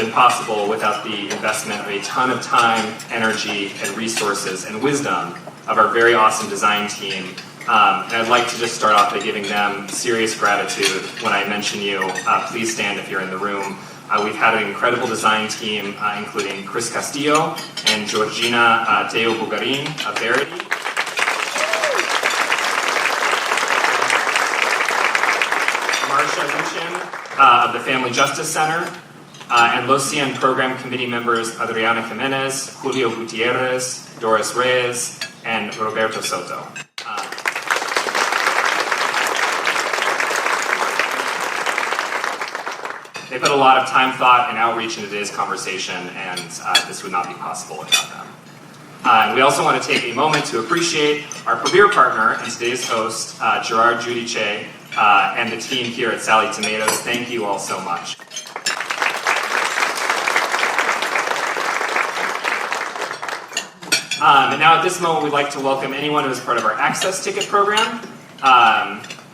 been possible without the investment of a ton of time, energy, and resources and wisdom of our very awesome design team. And I'd like to just start off by giving them serious gratitude. When I mention you, please stand if you're in the room. We've had an incredible design team, including Chris Castillo and Georgina Tello Bugarin of Verity. Marcia Luchin of the Family Justice Center, and Cien program committee members Adriana Jimenez, Julio Gutierrez, Doris Reyes, and Roberto Soto. They put a lot of time, thought, and outreach into today's conversation, and this would not be possible without them. And we also want to take a moment to appreciate our premier partner and today's host, Gerard Giudice, and the team here at Sally Tomatoes. Thank you all so much. And now at this moment, we'd like to welcome anyone who is part of our Access Ticket program.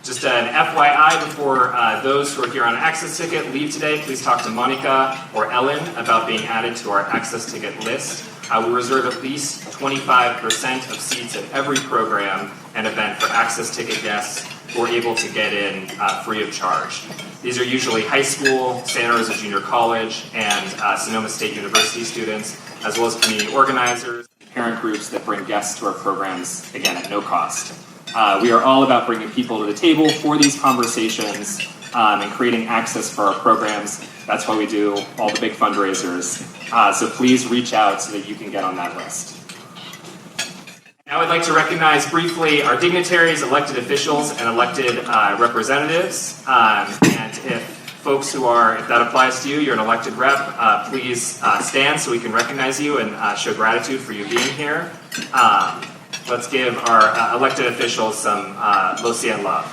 Just an FYI before those who are here on an Access Ticket leave today, please talk to Monica or Ellen about being added to our Access Ticket list. We reserve at least 25% of seats at every program and event for Access Ticket guests who are able to get in free of charge. These are usually high school, Santa Rosa Junior College, and Sonoma State University students, as well as community organizers, parent groups that bring guests to our programs, again, at no cost. We are all about bringing people to the table for these conversations and creating access for our programs. That's why we do all the big fundraisers. So please reach out so that you can get on that list. Now I'd like to recognize briefly our dignitaries, elected officials, and elected representatives. And if folks if that applies to you, you're an elected rep, please stand so we can recognize you and show gratitude for you being here. Let's give our elected officials some Cien love.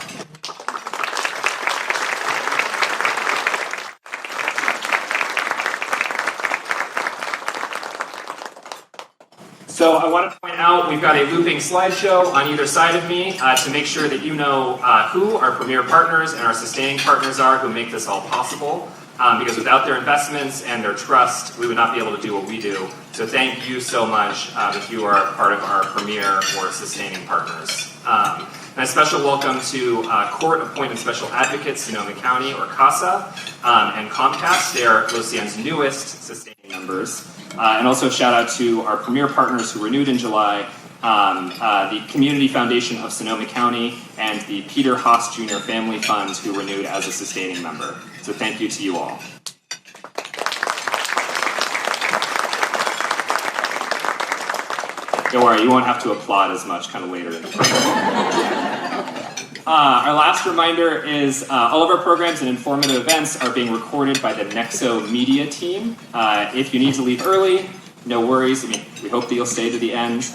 So I want to point out we've got a looping slideshow on either side of me to make sure that you know who our premier partners and our sustaining partners are who make this all possible. Because without their investments and their trust, we would not be able to do what we do. So thank you so much if you are part of our premier or sustaining partners. And a special welcome to Court-Appointed Special Advocates, Sonoma County, or CASA, and Comcast. They are Cien's newest sustaining members. And also a shout out to our premier partners who renewed in July, the Community Foundation of Sonoma County and the Peter Haas Jr. Family Fund who renewed as a sustaining member. So thank you to you all. Don't worry, you won't have to applaud as much kind of later in the program. Our last reminder is all of our programs and informative events are being recorded by the Nexo Media team. If you need to leave early, no worries. I mean, we hope that you'll stay to the end.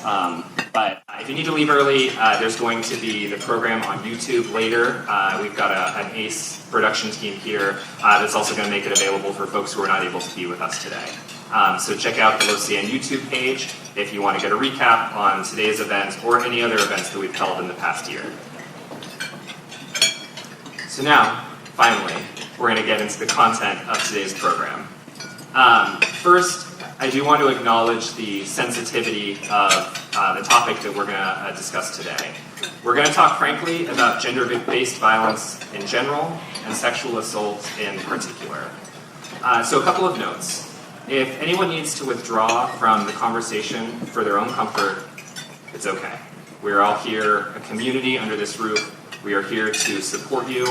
But if you need to leave early, there's going to be the program on YouTube later. We've got an ACE production team here that's also going to make it available for folks who are not able to be with us today. So check out the Cien YouTube page if you want to get a recap on today's event or any other events that we've held in the past year. So now, finally, we're going to get into the content of today's program. First, I do want to acknowledge the sensitivity of the topic that we're going to discuss today. We're going to talk frankly about gender-based violence in general and sexual assault in particular. So a couple of notes. If anyone needs to withdraw from the conversation for their own comfort, it's okay. We're all here, a community under this roof. We are here to support you.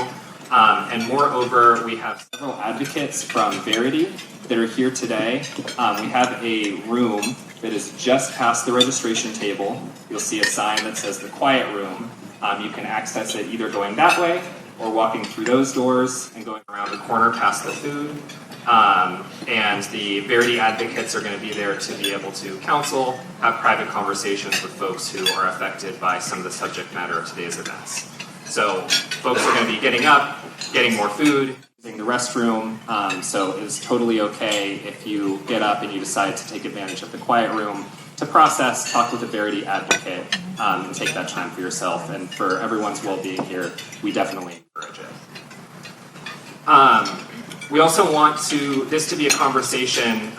And moreover, we have several advocates from Verity that are here today. We have a room that is just past the registration table. You'll see a sign that says the quiet room. You can access it either going that way or walking through those doors and going around the corner past the food. And the Verity advocates are going to be there to be able to counsel, have private conversations with folks who are affected by some of the subject matter of today's events. So folks are going to be getting up, getting more food, using the restroom, so it's totally okay if you get up and you decide to take advantage of the quiet room to process, talk with a Verity advocate, and take that time for yourself. And for everyone's well-being here, we definitely encourage it. We also want this to be a conversation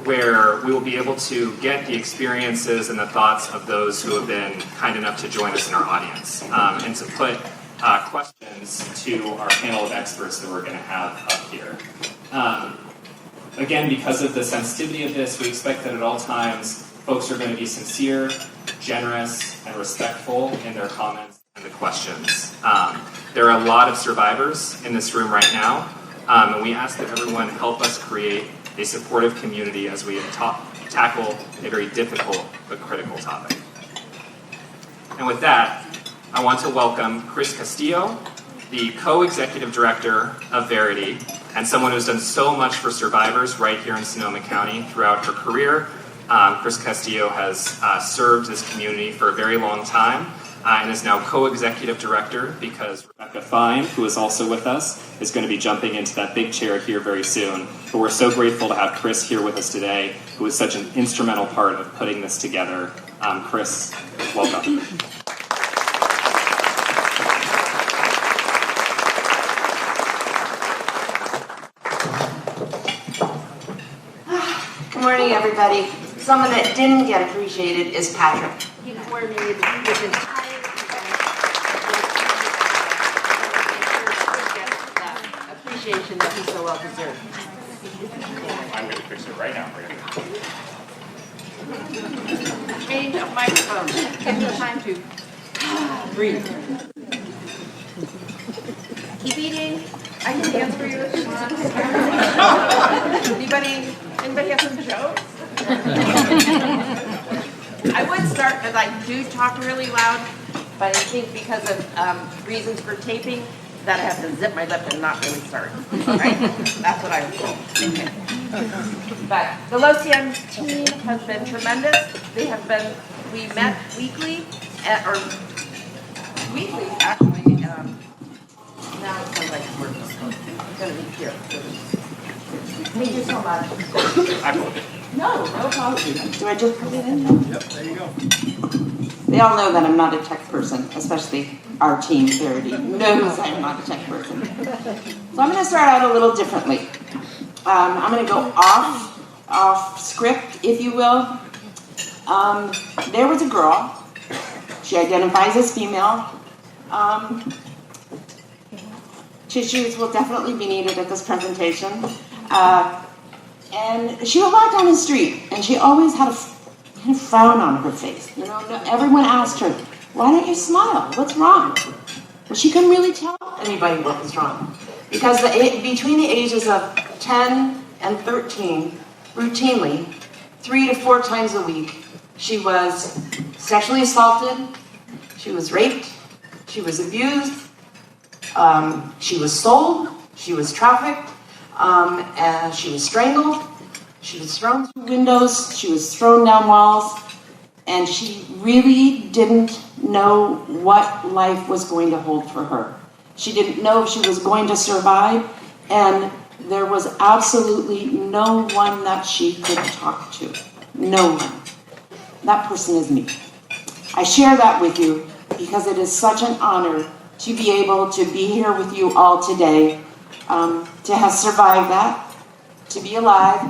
where we will be able to get the experiences and the thoughts of those who have been kind enough to join us in our audience, and to put questions to our panel of experts that we're going to have up here. Again, because of the sensitivity of this, we expect that at all times folks are going to be sincere, generous, and respectful in their comments and the questions. There are a lot of survivors in this room right now, and we ask that everyone help us create a supportive community as we tackle a very difficult but critical topic. And with that, I want to welcome Chris Castillo, the co-executive director of Verity, and someone who's done so much for survivors right here in Sonoma County throughout her career. Chris Castillo has served this community for a very long time, and is now co-executive director because Rebecca Fine, who is also with us, is going to be jumping into that big chair here very soon. But we're so grateful to have Chris here with us today, who is such an instrumental part of putting this together. Chris, welcome. Good morning, everybody. Someone that didn't get appreciated is Patrick. He coordinated with his entire appreciation that he so well deserved. I'm going to fix it right now for you. Change of microphone. Give me time to breathe. Keep eating. I can dance for you if you want. Anybody have some jokes? I would start because I do talk really loud, but I think because of reasons for taping that I have to zip my lip and not really start. Right? That's what I was told. Okay. But the Cien team has been tremendous. We met weekly, or weekly actually. Now it sounds like we're going to be here. Thank you so much. No problem. Do I just put it in? Yep, there you go. They all know that I'm not a tech person, especially our team, Verity, knows I'm not a tech person. So I'm going to start out a little differently. I'm going to go off script, if you will. There was a girl. She identifies as female. Tissues will definitely be needed at this presentation. And she would walk down the street, and she always had a frown on her face. You know, everyone asked her, "Why don't you smile? What's wrong?" Well, she couldn't really tell anybody what was wrong, because between the ages of 10 and 13, routinely, 3 to 4 times a week, she was sexually assaulted, she was raped, she was abused, she was sold, she was trafficked, and she was strangled, she was thrown through windows, she was thrown down walls, and she really didn't know what life was going to hold for her. She didn't know if she was going to survive, and there was absolutely no one that she could talk to. No one. That person is me. I share that with you because it is such an honor to be able to be here with you all today, to have survived that, to be alive,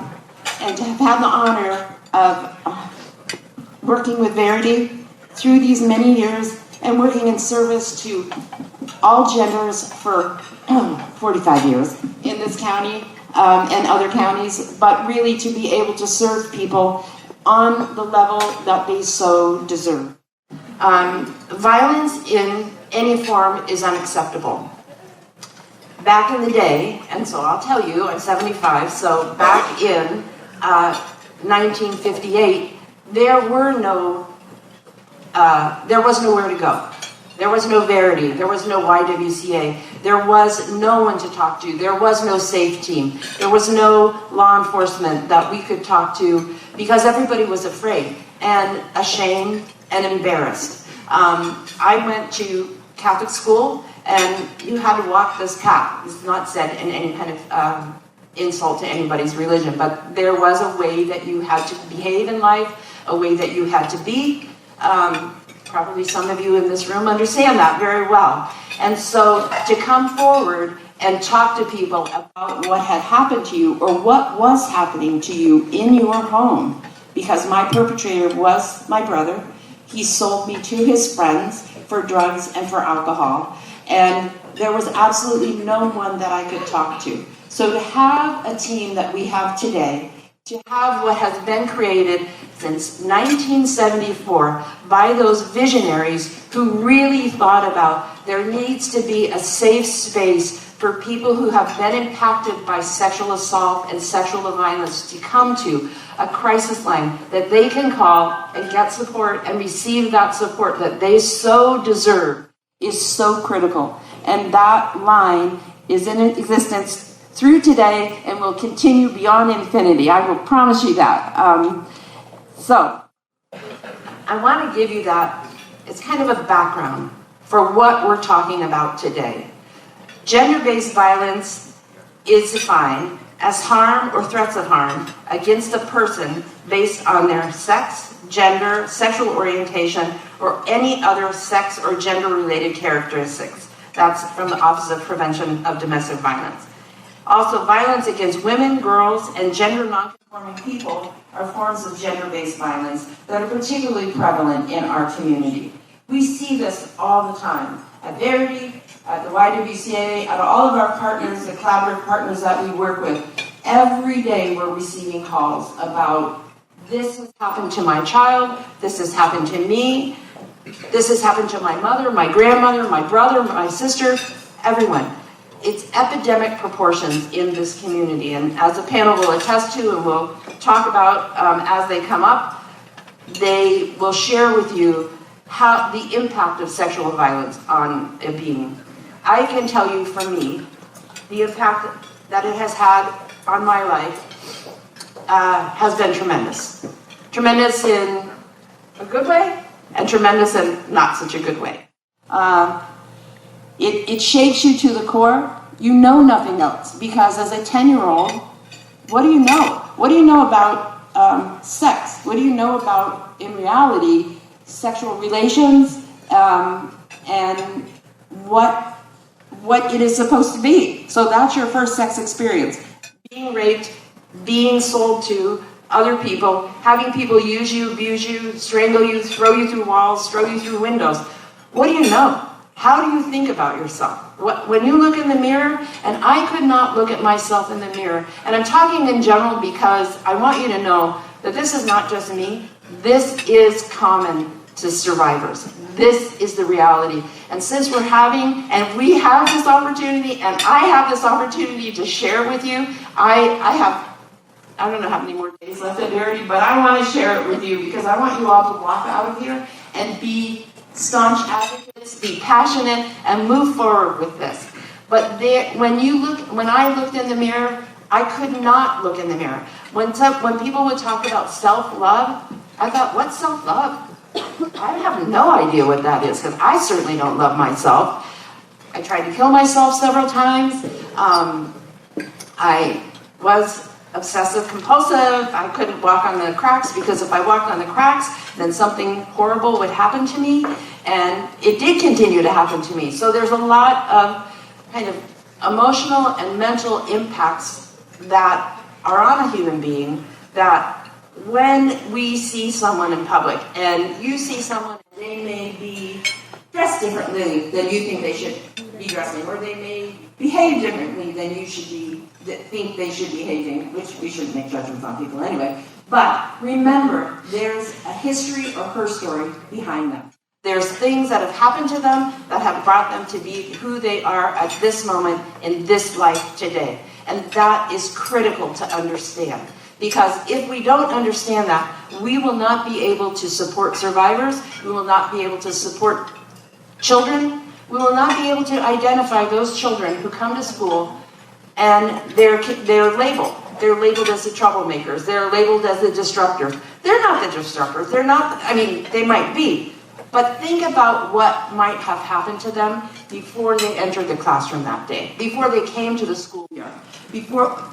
and to have had the honor of working with Verity through these many years and working in service to all genders for 45 years in this county and other counties, but really to be able to serve people on the level that they so deserve. Violence in any form is unacceptable. Back in the day, and so I'll tell you, I'm 75, so back in 1958, there was nowhere to go. There was no Verity, there was no YWCA, there was no one to talk to, there was no SAFE team, there was no law enforcement that we could talk to because everybody was afraid and ashamed and embarrassed. I went to Catholic school, and you had to walk this path. It's not said in any kind of insult to anybody's religion, but there was a way that you had to behave in life, a way that you had to be. Probably some of you in this room understand that very well. And so to come forward and talk to people about what had happened to you or what was happening to you in your home. Because my perpetrator was my brother. He sold me to his friends for drugs and for alcohol. And there was absolutely no one that I could talk to. So to have a team that we have today, to have what has been created since 1974 by those visionaries who really thought about there needs to be a safe space for people who have been impacted by sexual assault and sexual violence to come to a crisis line that they can call and get support and receive that support that they so deserve is so critical. And that line is in existence through today and will continue beyond infinity. I will promise you that. So I want to give you that. It's kind of a background for what we're talking about today. Gender-based violence is defined as harm or threats of harm against a person based on their sex, gender, sexual orientation, or any other sex or gender-related characteristics. That's from the Office of Prevention of Domestic Violence. Also, violence against women, girls, and gender nonconforming people are forms of gender-based violence that are particularly prevalent in our community. We see this all the time at Verity, at the YWCA, at all of our partners, the collaborative partners that we work with. Every day we're receiving calls about this has happened to my child, this has happened to me, this has happened to my mother, my grandmother, my brother, my sister, everyone. It's epidemic proportions in this community, and as the panel will attest to and we'll talk about as they come up, they will share with you how the impact of sexual violence on a being. I can tell you for me, the impact that it has had on my life has been tremendous. Tremendous in a good way, and tremendous in not such a good way. It shapes you to the core. You know nothing else, because as a 10-year-old, what do you know? What do you know about sex? What do you know about, in reality, sexual relations and what it is supposed to be? So that's your first sex experience. Being raped, being sold to other people, having people use you, abuse you, strangle you, throw you through walls, throw you through windows. What do you know? How do you think about yourself? When you look in the mirror, and I could not look at myself in the mirror, and I'm talking in general because I want you to know that this is not just me. This is common to survivors. This is the reality. And since we're having, and we have this opportunity, and I have this opportunity to share with you, I don't know how many more days left at Verity, but I want to share it with you because I want you all to walk out of here and be staunch advocates, be passionate, and move forward with this. But when I looked in the mirror, I could not look in the mirror. When people would talk about self-love, I thought, what's self-love? I have no idea what that is, because I certainly don't love myself. I tried to kill myself several times. I was obsessive compulsive. I couldn't walk on the cracks, because if I walked on the cracks, then something horrible would happen to me. And it did continue to happen to me. So there's a lot of kind of emotional and mental impacts that are on a human being, that when we see someone in public, and you see someone, they may be dressed differently than you think they should be dressing, or they may behave differently than you think they should be behaving, which we shouldn't make judgments on people anyway. But remember, there's a history or her story behind them. There's things that have happened to them that have brought them to be who they are at this moment in this life today. And that is critical to understand. Because if we don't understand that, we will not be able to support survivors. We will not be able to support children. We will not be able to identify those children who come to school and they're labeled. They're labeled as the troublemakers. They're labeled as the disruptors. They're not the disruptors. They're not, they might be. But think about what might have happened to them before they entered the classroom that day, before they came to the schoolyard.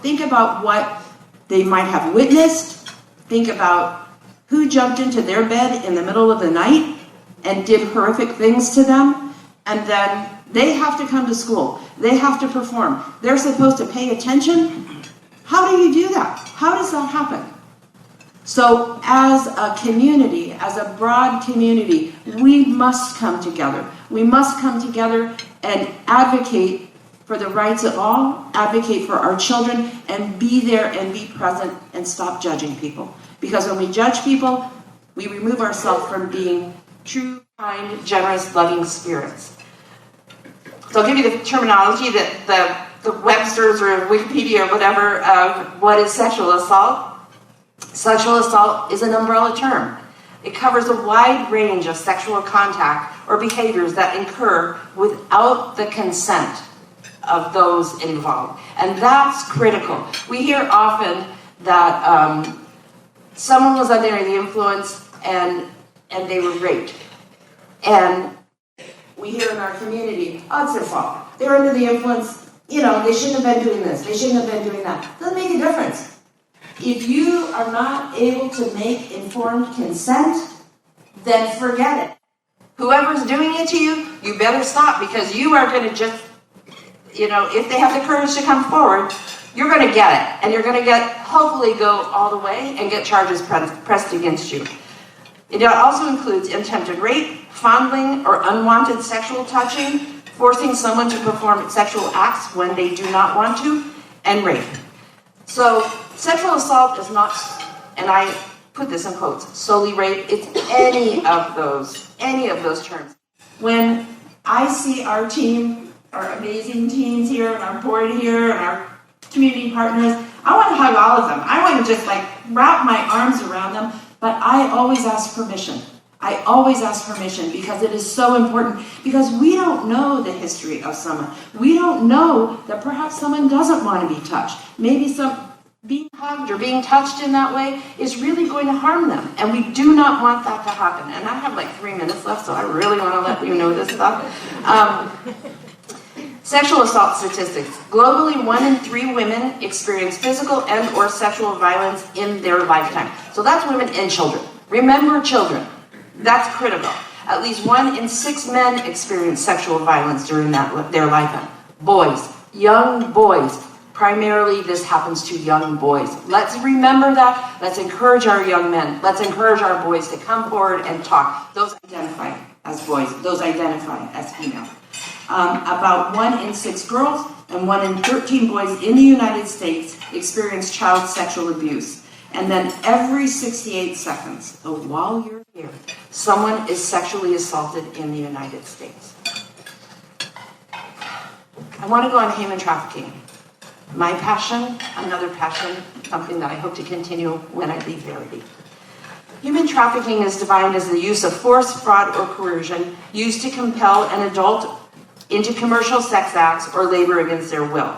Think about what they might have witnessed. Think about who jumped into their bed in the middle of the night and did horrific things to them. And then They have to come to school. They have to perform. They're supposed to pay attention. How do you do that? How does that happen? So as a community, as a broad community, we must come together. We must come together and advocate for the rights of all, advocate for our children, and be there and be present and stop judging people. Because when we judge people, we remove ourselves from being true, kind, generous, loving spirits. So I'll give you the terminology that the Webster's or Wikipedia or whatever of what is sexual assault. Sexual assault is an umbrella term. It covers a wide range of sexual contact or behaviors that occur without the consent of those involved. And that's critical. We hear often that someone was under the influence and they were raped. And we hear in our community, oh, it's their fault. They're under the influence, they shouldn't have been doing this. They shouldn't have been doing that. Doesn't make a difference. If you are not able to make informed consent, then forget it. Whoever's doing it to you, you better stop, because you are going to just, if they have the courage to come forward, you're going to get it. And you're going to hopefully go all the way and get charges pressed against you. It also includes attempted rape, fondling, or unwanted sexual touching, forcing someone to perform sexual acts when they do not want to, and rape. So sexual assault is not, and I put this in quotes, solely rape. It's any of those terms. When I see our team, our amazing teams here, and our board here, and our community partners, I want to hug all of them. I want to just wrap my arms around them, but I always ask permission. I always ask permission because it is so important, because we don't know the history of someone. We don't know that perhaps someone doesn't want to be touched. Maybe being hugged or being touched in that way is really going to harm them, and we do not want that to happen. And I have 3 minutes left, so I really want to let you know this stuff. Sexual assault statistics. Globally, 1 in 3 women experience physical and or sexual violence in their lifetime. So that's women and children. Remember children. That's critical. At least 1 in 6 men experience sexual violence during their lifetime. Boys, young boys. Primarily, this happens to young boys. Let's remember that. Let's encourage our young men. Let's encourage our boys to come forward and talk. Those identify as boys. Those identify as female. About 1 in 6 girls and 1 in 13 boys in the United States experience child sexual abuse. And then every 68 seconds, so while you're here, someone is sexually assaulted in the United States. I want to go on human trafficking. My passion, another passion, something that I hope to continue when I leave Verity. Human trafficking is defined as the use of force, fraud, or coercion used to compel an adult into commercial sex acts or labor against their will.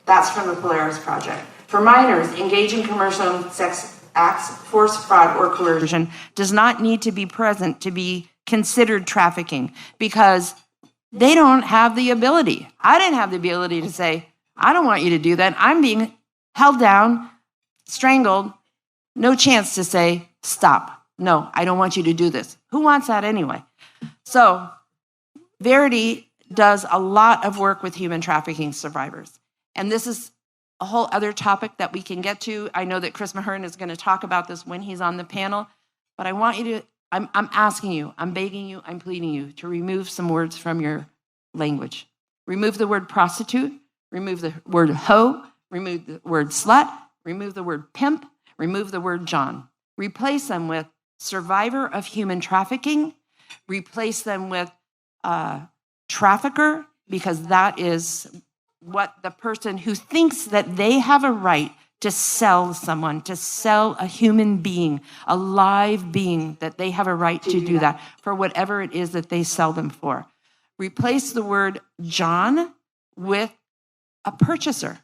That's from the Polaris Project. For minors, engaging in commercial sex acts, force, fraud, or coercion does not need to be present to be considered trafficking, because they don't have the ability. I didn't have the ability to say, I don't want you to do that. I'm being held down, strangled, no chance to say, stop. No, I don't want you to do this. Who wants that anyway? So Verity does a lot of work with human trafficking survivors. And this is a whole other topic that we can get to. I know that Chris Mahern is going to talk about this when he's on the panel, but I want you to, I'm asking you, I'm begging you, I'm pleading you to remove some words from your language. Remove the word prostitute, remove the word hoe, remove the word slut, remove the word pimp, remove the word John. Replace them with survivor of human trafficking, replace them with trafficker, because that is what the person who thinks that they have a right to sell someone, to sell a human being, a live being, that they have a right to do that for whatever it is that they sell them for. Replace the word John with a purchaser.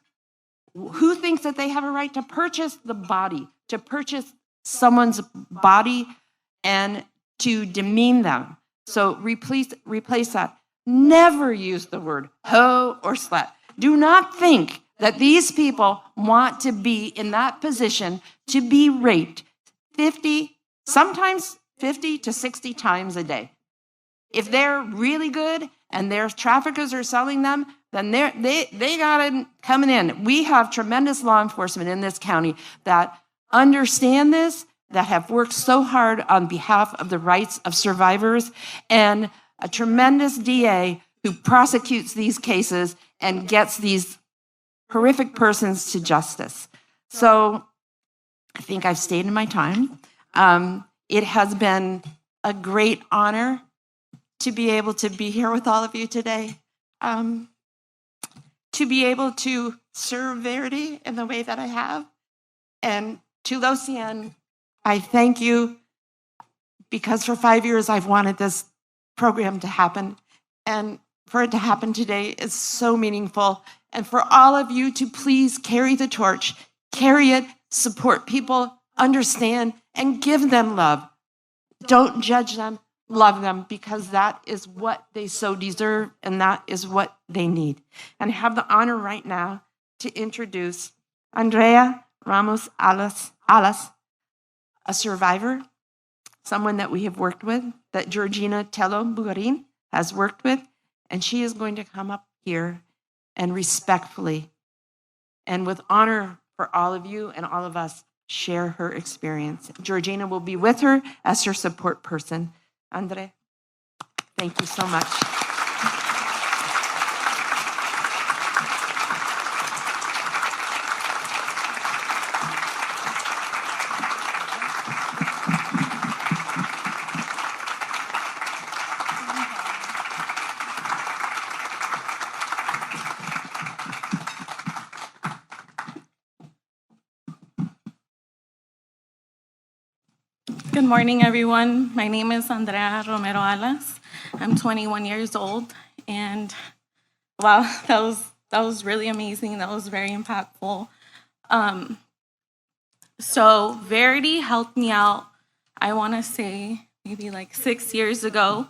Who thinks that they have a right to purchase the body, to purchase someone's body and to demean them? So replace that. Never use the word hoe or slut. Do not think that these people want to be in that position to be raped sometimes 50 to 60 times a day. If they're really good and their traffickers are selling them, then they got it coming in. We have tremendous law enforcement in this county that understand this, that have worked so hard on behalf of the rights of survivors, and a tremendous DA who prosecutes these cases and gets these horrific persons to justice. So I think I've stayed in my time. It has been a great honor to be able to be here with all of you today, to be able to serve Verity in the way that I have. And to Cien, I thank you, because for 5 years I've wanted this program to happen. And for it to happen today is so meaningful. And for all of you to please carry the torch, carry it, support people, understand, and give them love. Don't judge them, love them, because that is what they so deserve, and that is what they need. And I have the honor right now to introduce Andrea Ramos Alas, a survivor, someone that we have worked with, that Georgina Tello Bugarin has worked with, and she is going to come up here and respectfully and with honor for all of you and all of us share her experience. Georgina will be with her as her support person. Andrea, thank you so much. Good morning, everyone. My name is Andrea Romero Alas. I'm 21 years old, and wow, that was really amazing. That was very impactful. So Verity helped me out, I want to say maybe like 6 years ago,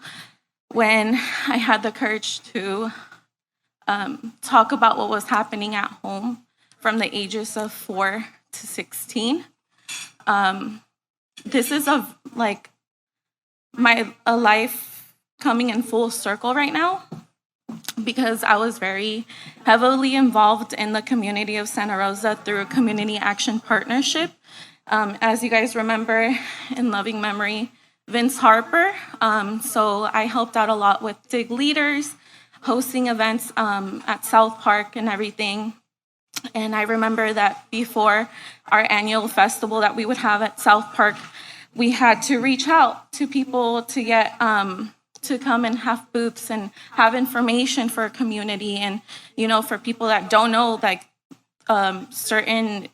when I had the courage to talk about what was happening at home from the ages of 4 to 16. This is a life coming in full circle right now, because I was very heavily involved in the community of Santa Rosa through a community action partnership. As you guys remember, in loving memory, Vince Harper. So I helped out a lot with DIG leaders, hosting events at South Park and everything. And I remember that before our annual festival that we would have at South Park, we had to reach out to people to get to come and have booths and have information for a community, and for people that don't know, like certain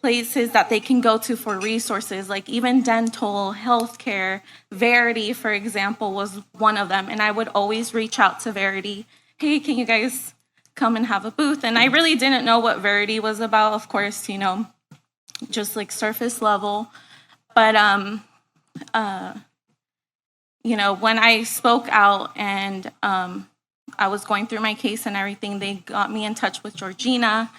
places that they can go to for resources, like even dental, healthcare. Verity, for example, was one of them, and I would always reach out to Verity. Hey, can you guys come and have a booth? And I really didn't know what Verity was about, of course, just like surface level. But when I spoke out and I was going through my case and everything, they got me in touch with Georgina,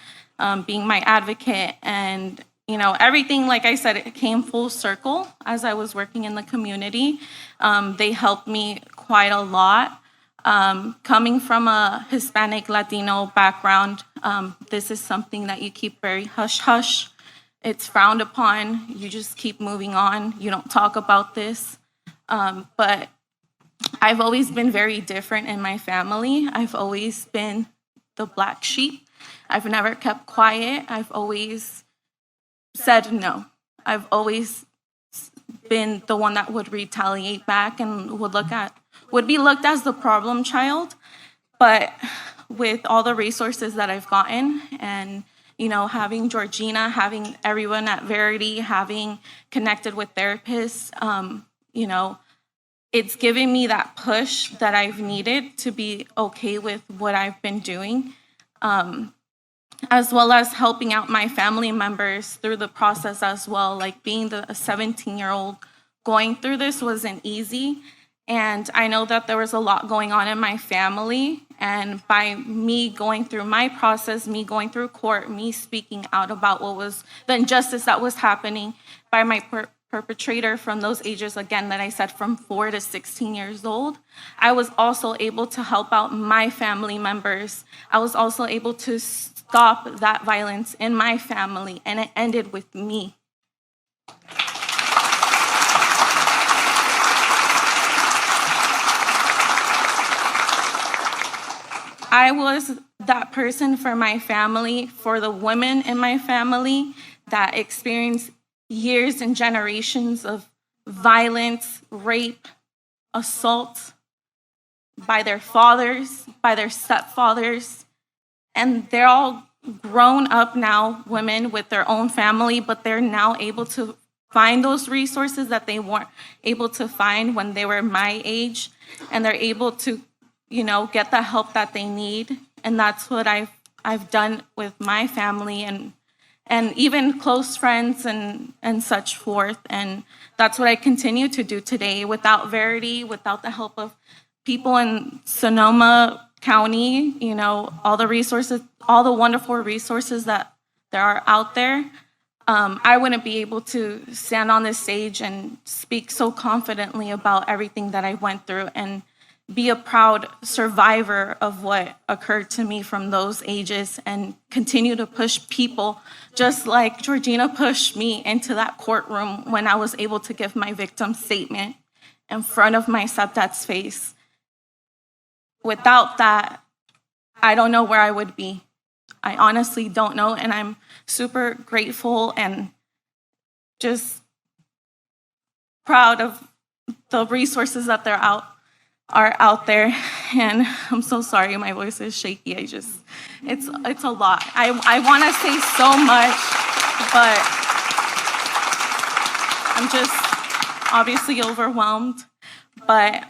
being my advocate. And, everything, like I said, it came full circle as I was working in the community. They helped me quite a lot. Coming from a Hispanic Latino background, this is something that you keep very hush-hush. It's frowned upon. You just keep moving on. You don't talk about this. But I've always been very different in my family. I've always been the black sheep. I've never kept quiet. I've always said no. I've always been the one that would retaliate back and would be looked as the problem child. But with all the resources that I've gotten, and having Georgina, having everyone at Verity, having connected with therapists, it's given me that push that I've needed to be okay with what I've been doing, as well as helping out my family members through the process as well. Like being a 17-year-old going through this wasn't easy. And I know that there was a lot going on in my family. And by me going through my process, me going through court, me speaking out about what was the injustice that was happening, by my perpetrator from those ages, again, that I said from 4 to 16 years old, I was also able to help out my family members. I was also able to stop that violence in my family, and it ended with me. I was that person for my family, for the women in my family that experienced years and generations of violence, rape, assault by their fathers, by their stepfathers. And they're all grown up now, women with their own family, but they're now able to find those resources that they weren't able to find when they were my age. And they're able to, get the help that they need. And that's what I've done with my family and even close friends and such forth. And that's what I continue to do today. Without Verity, without the help of people in Sonoma County, all the resources, all the wonderful resources that there are out there, I wouldn't be able to stand on this stage and speak so confidently about everything that I went through and be a proud survivor of what occurred to me from those ages and continue to push people just like Georgina pushed me into that courtroom when I was able to give my victim statement in front of my stepdad's face. Without that, I don't know where I would be. I honestly don't know, and I'm super grateful and just proud of the resources that are out there. And I'm so sorry, my voice is shaky. It's a lot. I want to say so much, but I'm just obviously overwhelmed. But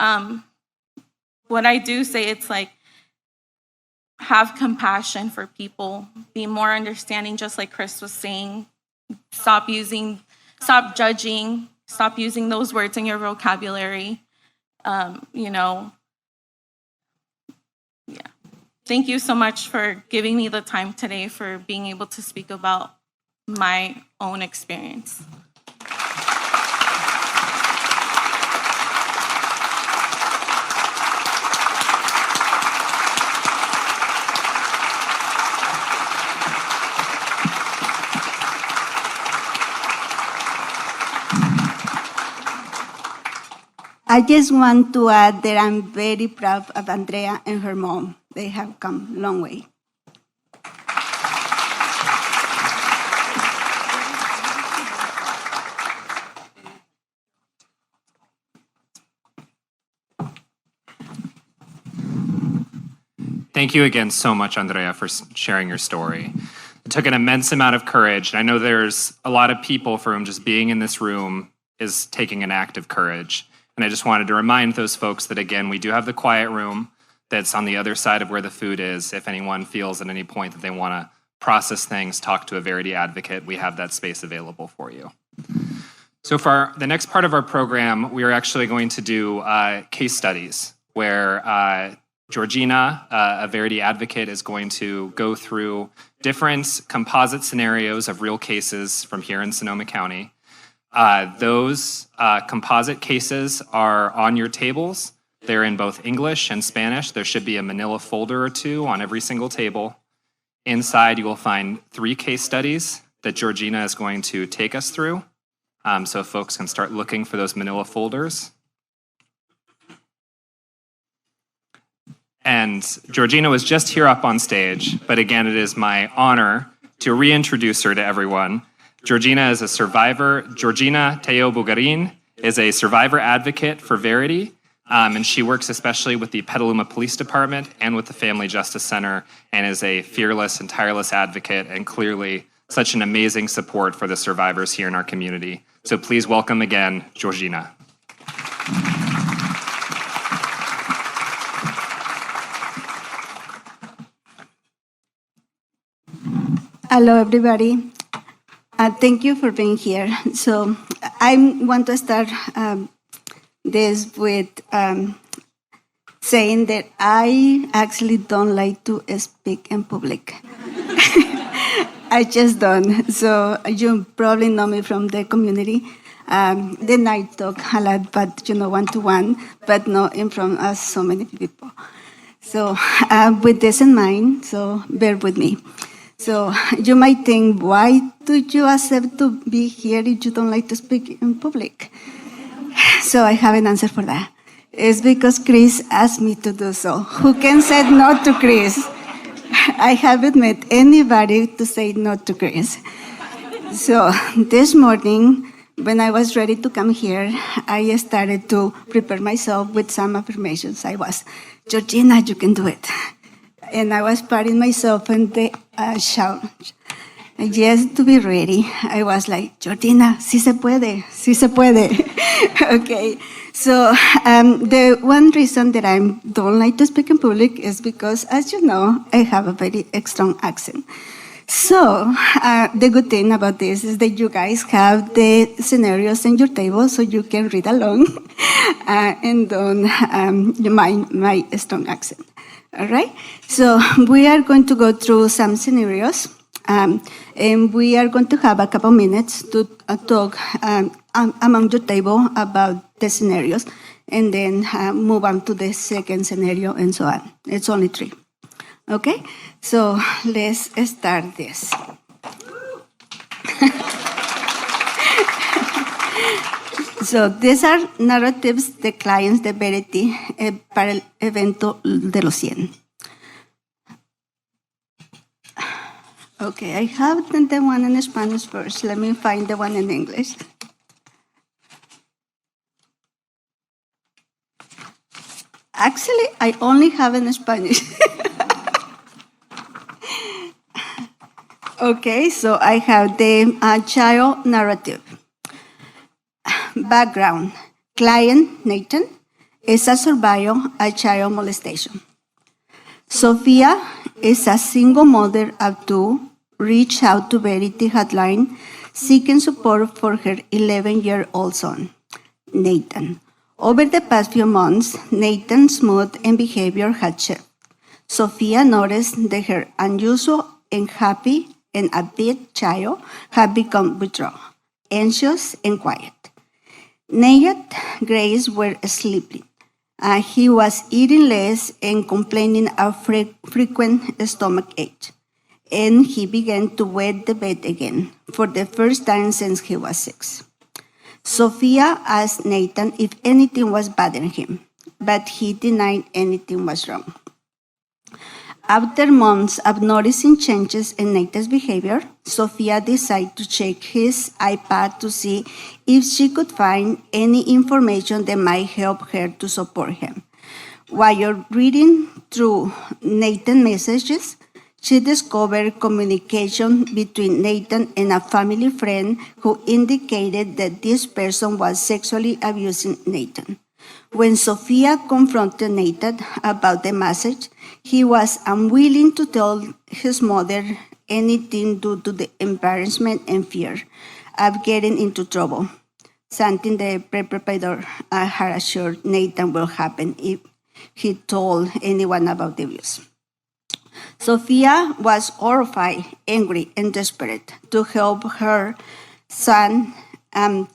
what I do say, it's like, have compassion for people, be more understanding, just like Chris was saying. Stop judging, stop using those words in your vocabulary. Thank you so much for giving me the time today, for being able to speak about my own experience. I just want to add that I'm very proud of Andrea and her mom. They have come a long way. Thank you again so much, Andrea, for sharing your story. It took an immense amount of courage, and I know there's a lot of people for whom just being in this room is taking an act of courage. And I just wanted to remind those folks that, again, we do have the quiet room that's on the other side of where the food is. If anyone feels at any point that they want to process things, talk to a Verity advocate, we have that space available for you. So for the next part of our program, we are actually going to do case studies where Georgina, a Verity advocate, is going to go through different composite scenarios of real cases from here in Sonoma County. Those composite cases are on your tables. They're in both English and Spanish. There should be a manila folder or two on every single table. Inside, you will find 3 case studies that Georgina is going to take us through. So folks can start looking for those manila folders. And Georgina was just here up on stage, but again, it is my honor to reintroduce her to everyone. Georgina is a survivor. Georgina Tello Bugarin is a survivor advocate for Verity, and she works especially with the Petaluma Police Department and with the Family Justice Center, and is a fearless and tireless advocate, and clearly such an amazing support for the survivors here in our community. So please welcome again, Georgina. Hello, everybody. Thank you for being here. So I want to start this with saying that I actually don't like to speak in public. I just don't. So you probably know me from the community. Then I talk a lot, but one-to-one, but not in front of so many people. So with this in mind, so bear with me. So you might think, why do you accept to be here if you don't like to speak in public? So I have an answer for that. It's because Chris asked me to do so. Who can say no to Chris? I haven't met anybody to say no to Chris. So this morning, when I was ready to come here, I started to prepare myself with some affirmations. I was, Georgina, you can do it. And I was patting myself in the shower. And just to be ready, I was like, Georgina, sí se puede, sí se puede. Okay, so the one reason that I don't like to speak in public is because, as you know, I have a very strong accent. So the good thing about this is that you guys have the scenarios in your table so you can read along and don't mind my strong accent. All right? So we are going to go through some scenarios, and we are going to have a couple minutes to talk among the table about the scenarios, and then move on to the second scenario and so on. It's only 3. Okay? So let's start this. So these are narratives de clients de Verity para el evento de los 100. Okay, I have the one in Spanish first. Let me find the one in English. Actually, I only have in Spanish. Okay, so I have the child narrative. Background. Client, Nathan, is a survivor of child molestation. Sophia is a single mother of 2, reached out to Verity hotline seeking support for her 11-year-old son, Nathan. Over the past few months, Nathan's mood and behavior had shifted. Sophia noticed that her unusual and happy and upbeat child had become withdrawn, anxious, and quiet. Nayat Grace were sleeping. He was eating less and complaining of frequent stomach ache. And he began to wet the bed again for the first time since he was 6. Sophia asked Nathan if anything was bothering him, but he denied anything was wrong. After months of noticing changes in Nathan's behavior, Sophia decided to check his iPad to see if she could find any information that might help her to support him. While reading through Nathan's messages, she discovered communication between Nathan and a family friend who indicated that this person was sexually abusing Nathan. When Sophia confronted Nathan about the message, he was unwilling to tell his mother anything due to the embarrassment and fear of getting into trouble, something the perpetrator had assured Nathan will happen if he told anyone about the abuse. Sophia was horrified, angry, and desperate. To help her son,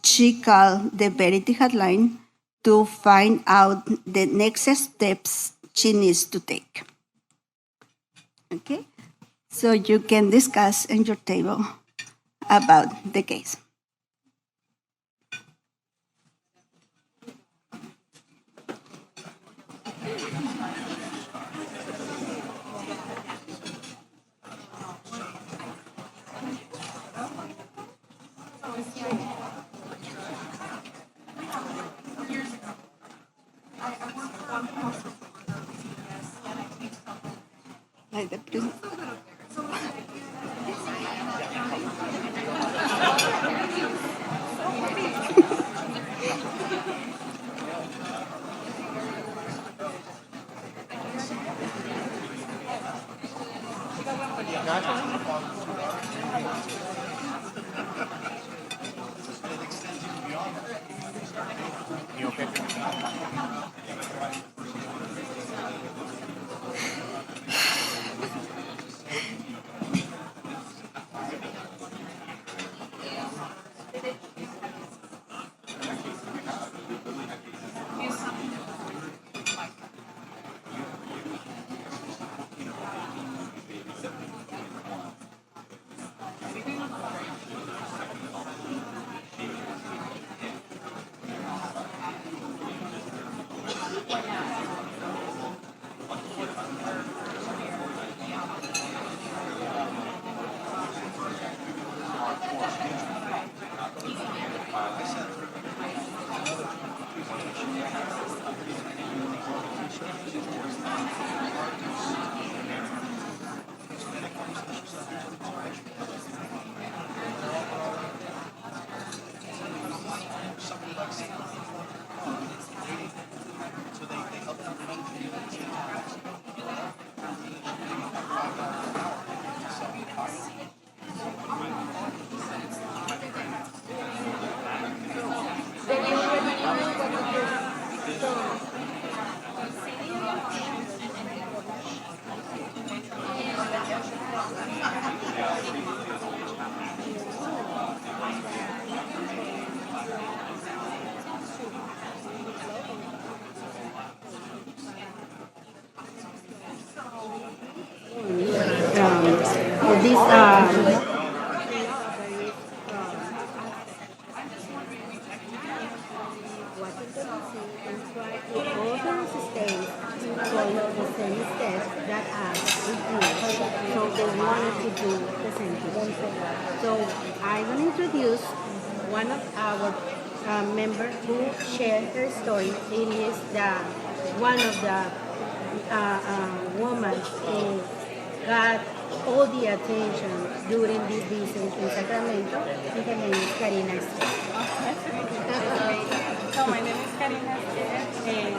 she called the Verity hotline to find out the next steps she needs to take. Okay? So you can discuss in your table about the case. Like the prison. this follow the same steps that us we do. So they wanted to do the same thing. So I will introduce one of our members who shared her story. It is one of the women who got all the attention during this visit in Sacramento. Her name is Karina. So my name is Karina, and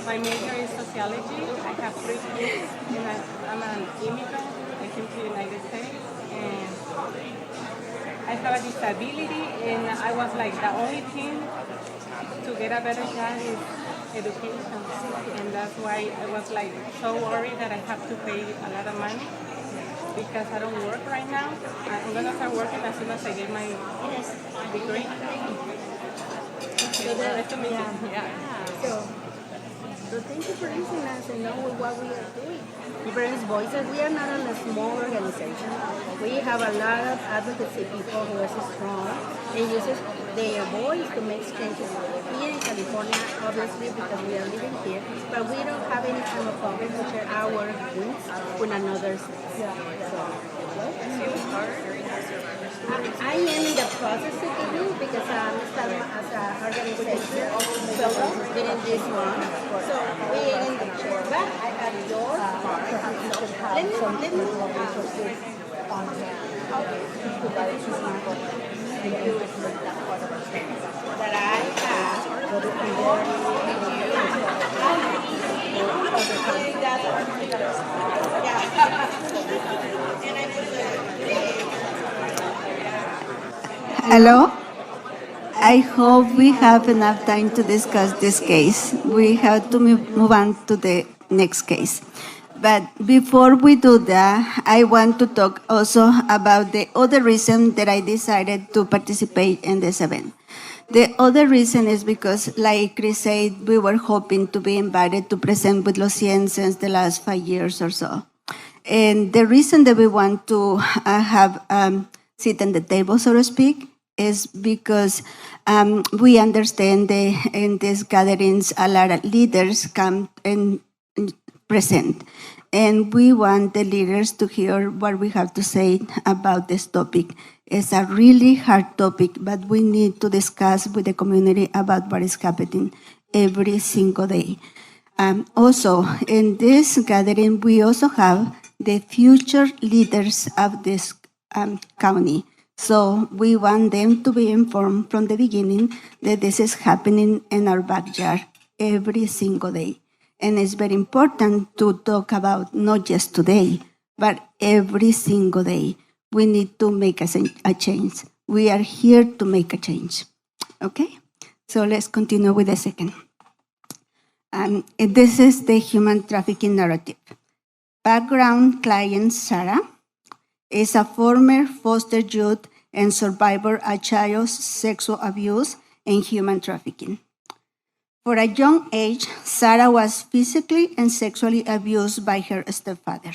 my major is sociology. I have 3 kids, and I'm an immigrant. I came to the United States, and I have a disability, and I was like, the only thing to get a better job is education, and that's why I was like so worried that I have to pay a lot of money because I don't work right now. I'm gonna start working as soon as I get my degree. So Nice to meet you. Yeah. So thank you for listening us and know what we are doing. Different voices. We are not a small organization. We have a lot of advocacy people who are strong and uses their voice to make changes here in California, obviously because we are living here, but we don't have any kind of problem to share our wins with another. I am in the process to do because I'm starting as an organization fellow during this month. So we are in the chair. But I have yours. Let me that I Hello? I hope we have enough time to discuss this case. We have to move on to the next case. But before we do that, I want to talk also about the other reason that I decided to participate in this event. The other reason is because, like Chris said, we were hoping to be invited to present with Los Cien since the last 5 years or so. And the reason that we want to have sit at the table, so to speak, is because we understand that in these gatherings, a lot of leaders come and present. And we want the leaders to hear what we have to say about this topic. It's a really hard topic, but we need to discuss with the community about what is happening every single day. Also, in this gathering, we also have the future leaders of this county. So we want them to be informed from the beginning that this is happening in our backyard every single day. And it's very important to talk about not just today, but every single day. We need to make a change. We are here to make a change. Okay? So let's continue with the second. This is the human trafficking narrative. Background client Sarah is a former foster youth and survivor of child sexual abuse and human trafficking. For a young age, Sarah was physically and sexually abused by her stepfather.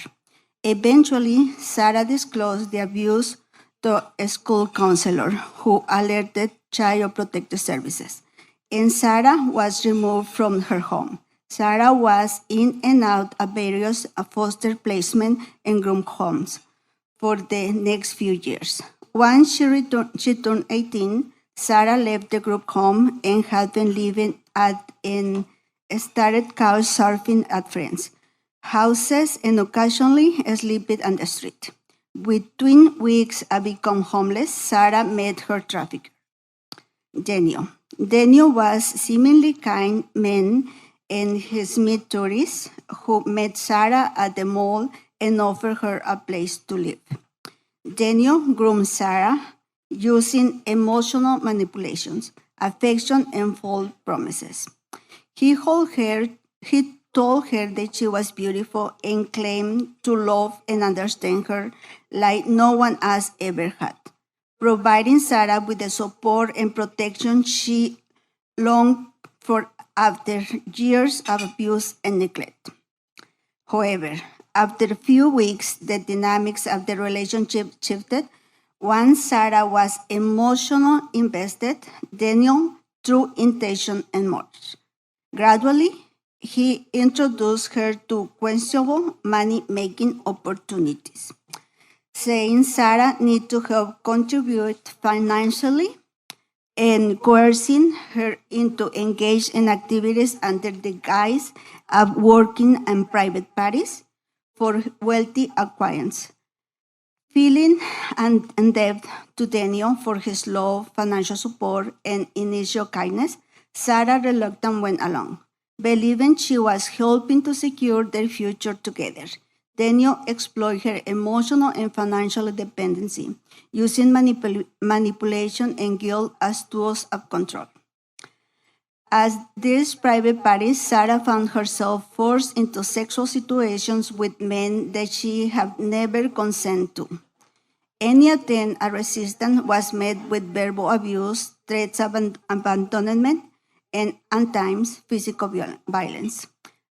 Eventually, Sarah disclosed the abuse to a school counselor who alerted Child Protective Services, and Sarah was removed from her home. Sarah was in and out of various foster placement and group homes for the next few years. Once she turned 18, Sarah left the group home and had been living and started couch surfing at friends' houses and occasionally sleeping on the street. Within weeks of becoming homeless, Sarah met her trafficker, Daniel. Daniel was seemingly kind man in his mid-30s who met Sarah at the mall and offered her a place to live. Daniel groomed Sarah using emotional manipulations, affection, and false promises. He told her that she was beautiful and claimed to love and understand her like no one else ever had, providing Sarah with the support and protection she longed for after years of abuse and neglect. However, After a few weeks, the dynamics of the relationship shifted. Once Sarah was emotionally invested, Daniel through intention and more. Gradually, he introduced her to questionable money-making opportunities, saying Sarah needed to help contribute financially and coercing her into engage in activities under the guise of working in private parties for wealthy acquaintance. Feeling indebted to Daniel for his love, financial support, and initial kindness, Sarah reluctantly went along, believing she was helping to secure their future together. Daniel exploited her emotional and financial dependency, using manipulation and guilt as tools of control. As these private parties, Sarah found herself forced into sexual situations with men that she had never consented to. Any attempt at resistance was met with verbal abuse, threats of abandonment, and at times physical violence.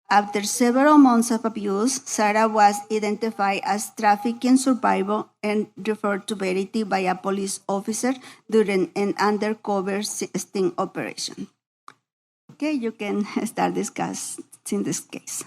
After several months of abuse, Sarah was identified as trafficking survivor and referred to Verity by a police officer during an undercover sting operation. Okay, you can start discussing this case.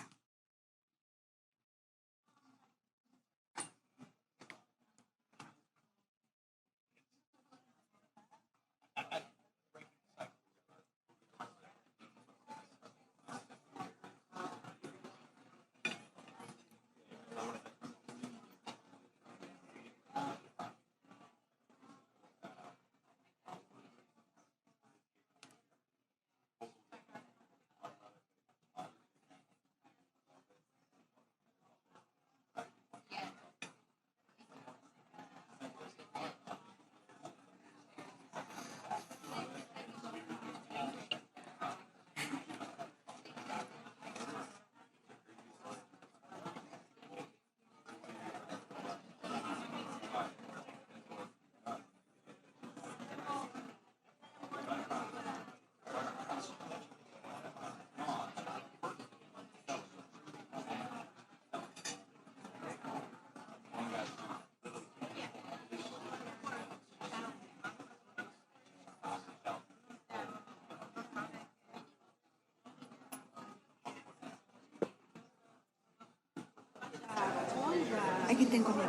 Aquí tengo mi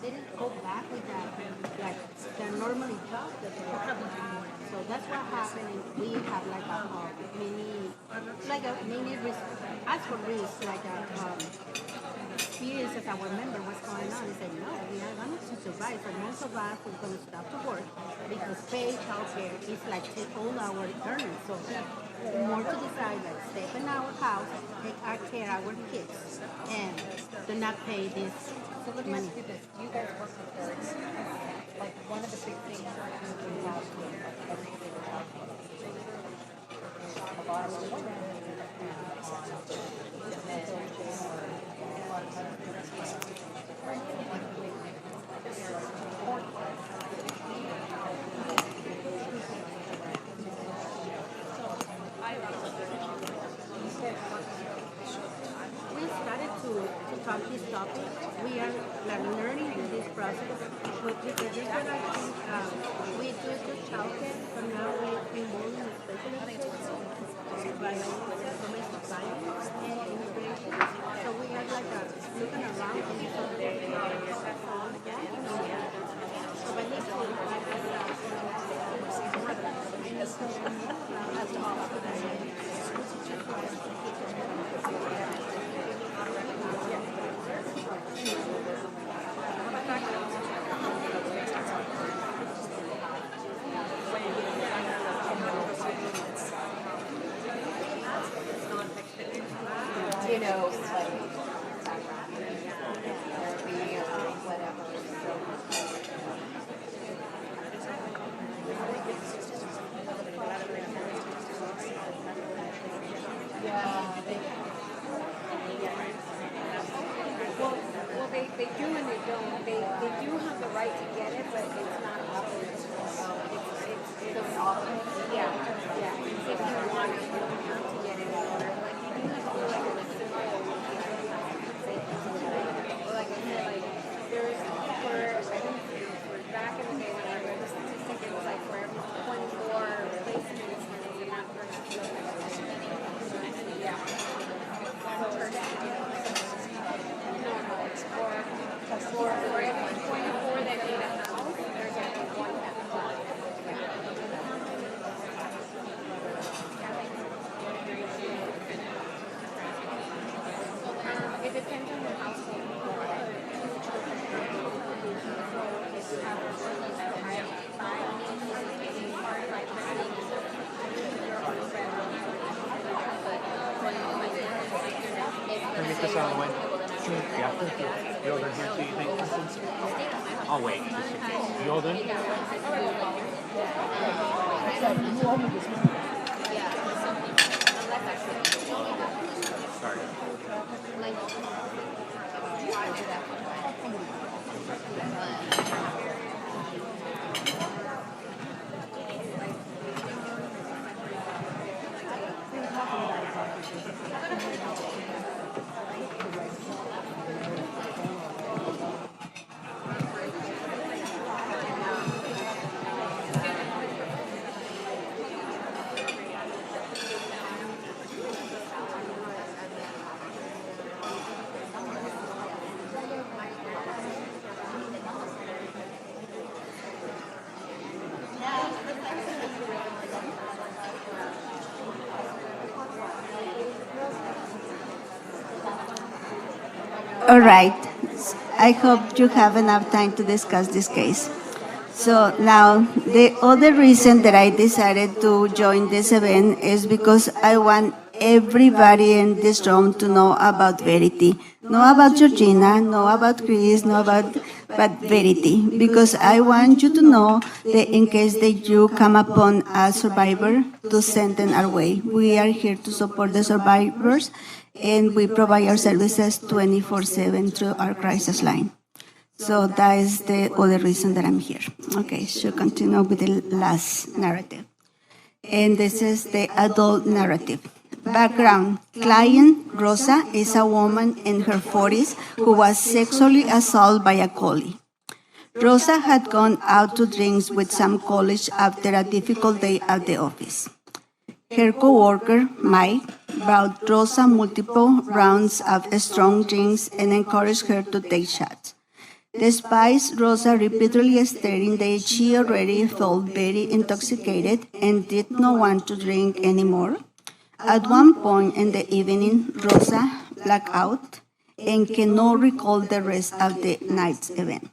Didn't go back with that, like they normally talk. So that's what happened. And we have like a mini risk, as for risk, like a experience as our member what's going on. He said, no, we are going to survive. So most of us are going to stop to work because paid childcare is like take all our earnings. So more to decide, like stay in our house, take our care of our kids, and do not pay this. So let me ask you this: you guys work with parents. Like one of the big things that we have with everything we're talking about, a lot of women we started to talk this topic. We are like, learning in this process. But because this one, I think we do the childcare, but now we're involved in special by domestic violence and immigration. So we are like looking around and so I need you know, like therapy or whatever. Yeah, they do and they don't. They do have the right to get it, but it's not always. It's yeah. If you want it, you don't have to get it. Like you do have to feel like it's a real. Like I said, like there's I think for back in the day when I read the statistic, it was like for every 24 replacements, there's a not person. Yeah. For every 24 that need a house, there's only one that it depends on the household. Can we get this out of the way? Yeah. You all done here too, you think? I'll wait. You all done? Sorry. All right. I hope you have enough time to discuss this case. So now, the other reason that I decided to join this event is because I want everybody in this room to know about Verity. Know about Georgina, know about Chris, know about Verity. Because I want you to know that in case that you come upon a survivor, to send them our way. We are here to support the survivors, and we provide our services 24/7 through our crisis line. So that is the other reason that I'm here. Okay, so continue with the last narrative. And this is the adult narrative. Background. Client Rosa is a woman in her 40s who was sexually assaulted by a collie. Rosa had gone out to drinks with some colleagues after a difficult day at the office. Her co-worker, Mike, brought Rosa multiple rounds of strong drinks and encouraged her to take shots. Despite Rosa repeatedly stating that she already felt very intoxicated and did not want to drink anymore, at one point in the evening, Rosa blacked out and cannot recall the rest of the night's event.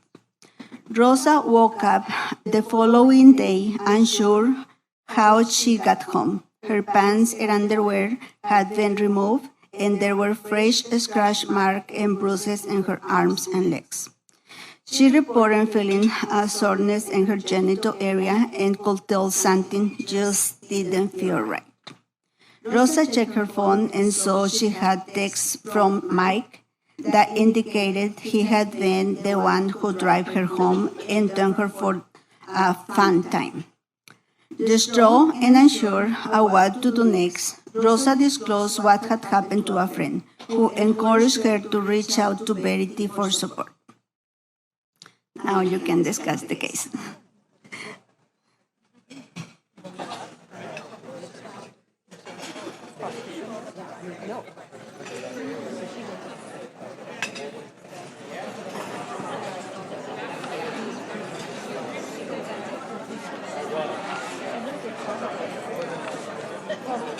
Rosa woke up the following day unsure how she got home. Her pants and underwear had been removed, and there were fresh scratch marks and bruises in her arms and legs. She reported feeling a soreness in her genital area and could tell something just didn't feel right. Rosa checked her phone and saw she had texts from Mike that indicated he had been the one who drove her home and took her for a fun time. Distraught and unsure of what to do next, Rosa disclosed what had happened to a friend, who encouraged her to reach out to Verity for support. Now you can discuss the case.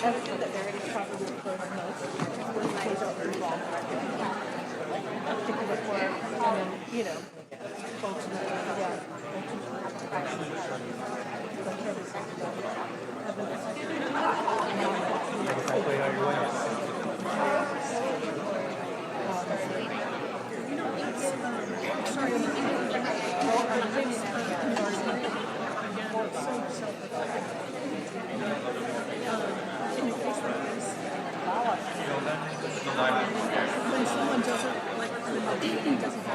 Everything that Verity probably referred to most was my daughter involved. Particular for, and then, you know, folks who when someone doesn't, like, when the dating doesn't go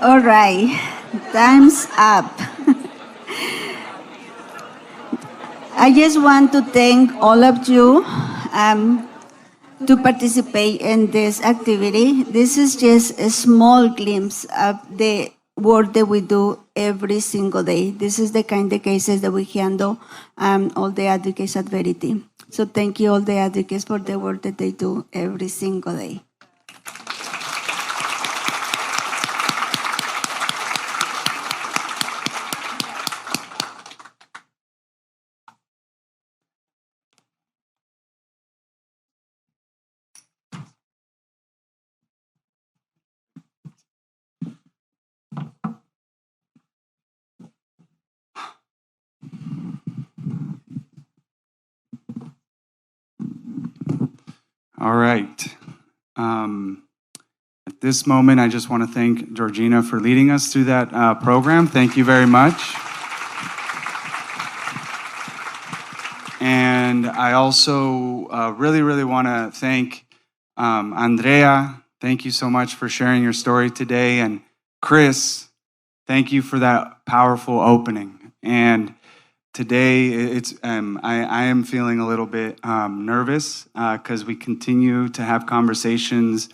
All right, time's up. I just want to thank all of you to participate in this activity. This is just a small glimpse of the work that we do every single day. This is the kind of cases that we handle, all the advocates at Verity. So thank you all the advocates for the work that they do every single day. All right. At this moment, I just want to thank Georgina for leading us through that program. Thank you very much. And I also really want to thank Andrea. Thank you so much for sharing your story today. And Chris, thank you for that powerful opening. And today, I am feeling a little bit nervous because we continue to have conversations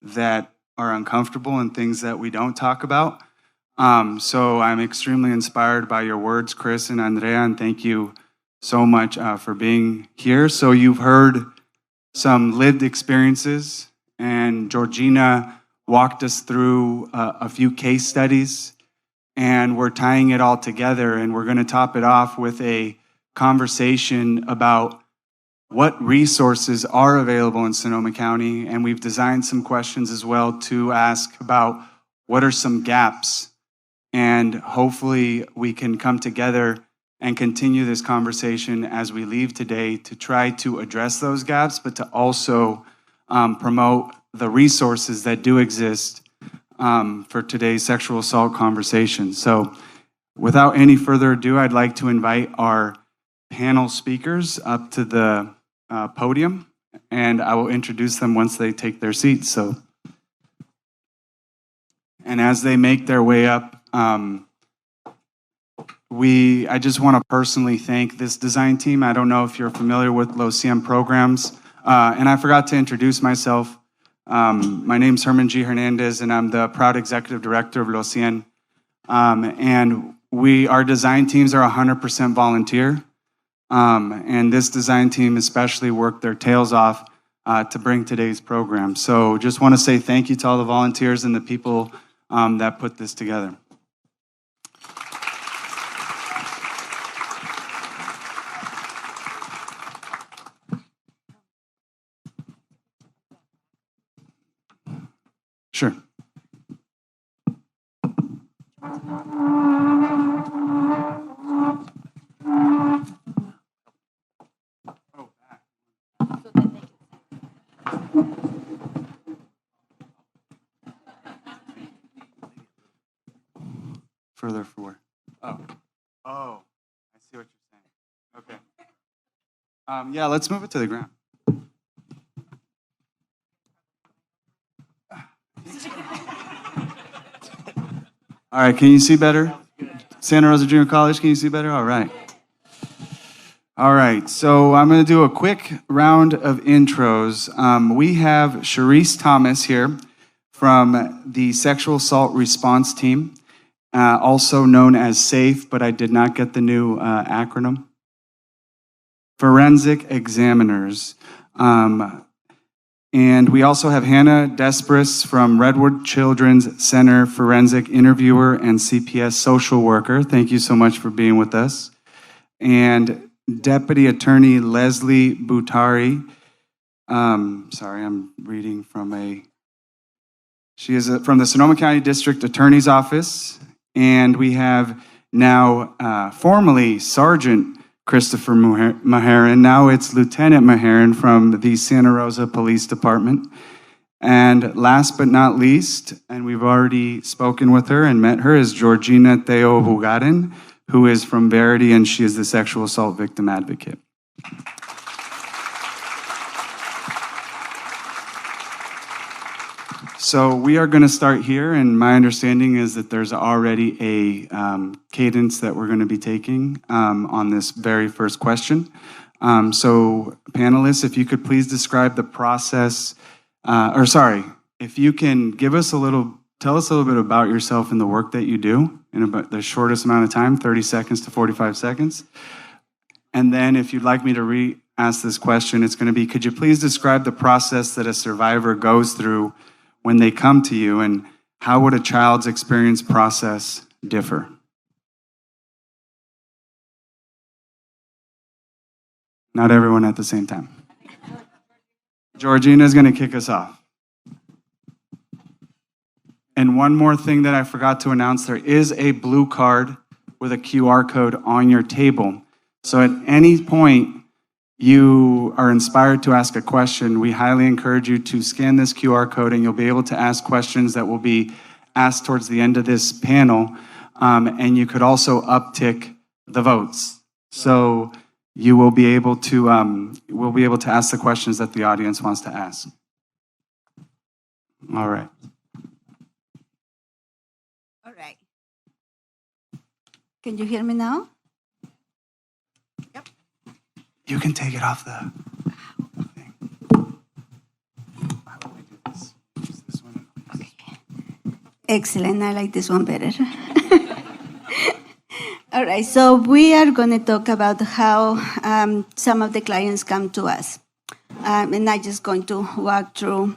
that are uncomfortable and things that we don't talk about. So I'm extremely inspired by your words, Chris and Andrea, and thank you so much for being here. So you've heard some lived experiences, and Georgina walked us through a few case studies. And we're tying it all together, and we're going to top it off with a conversation about what resources are available in Sonoma County. And we've designed some questions as well to ask about what are some gaps. And hopefully we can come together and continue this conversation as we leave today to try to address those gaps, but to also promote the resources that do exist for today's sexual assault conversation. So without any further ado, I'd like to invite our panel speakers up to the podium, and I will introduce them once they take their seats. And as they make their way up, I just want to personally thank this design team. I don't know if you're familiar with Cien programs, and I forgot to introduce myself. My name's Herman G. Hernandez, and I'm the proud executive director of Cien. And our design teams are 100% volunteer. And this design team especially worked their tails off to bring today's program. So just want to say thank you to all the volunteers and the people that put this together. Sure. Further forward. Oh, I see what you're saying. Okay. Yeah, let's move it to the ground. All right, can you see better? Santa Rosa Junior College, can you see better? All right. All right, so I'm going to do a quick round of intros. We have Sharice Thomas here from the Sexual Assault Response Team, also known as SAFE, but I did not get the new acronym. Forensic Examiners. And we also have Hannah Despres from Redwood Children's Center, forensic interviewer and CPS social worker. Thank you so much for being with us. And Deputy Attorney Leslie Butari. Sorry, I'm reading from she is from the Sonoma County District Attorney's Office. And we have now formerly Sergeant Christopher Maharan. Now it's Lieutenant Maharan from the Santa Rosa Police Department. And last but not least, and we've already spoken with her and met her, is Georgina Tello Bugarin, who is from Verity, and she is the sexual assault victim advocate. So we are going to start here, and my understanding is that there's already a cadence that we're going to be taking on this very first question. So panelists, if you could please describe the process, if you can tell us a little bit about yourself and the work that you do in about the shortest amount of time, 30 seconds to 45 seconds. And then if you'd like me to re-ask this question, it's going to be, could you please describe the process that a survivor goes through when they come to you, and how would a child's experience process differ? Not everyone at the same time. Georgina is going to kick us off. And one more thing that I forgot to announce, there is a blue card with a QR code on your table. So at any point you are inspired to ask a question, we highly encourage you to scan this QR code, and you'll be able to ask questions that will be asked towards the end of this panel. And you could also uptick the votes. So you will be able to, we'll be able to ask the questions that the audience wants to ask. All right. All right. Can you hear me now? Yep. You can take it off the thing. How do I do this? Use this one. Okay. Excellent. I like this one better. All right. So we are going to talk about how some of the clients come to us. And I'm just going to walk through.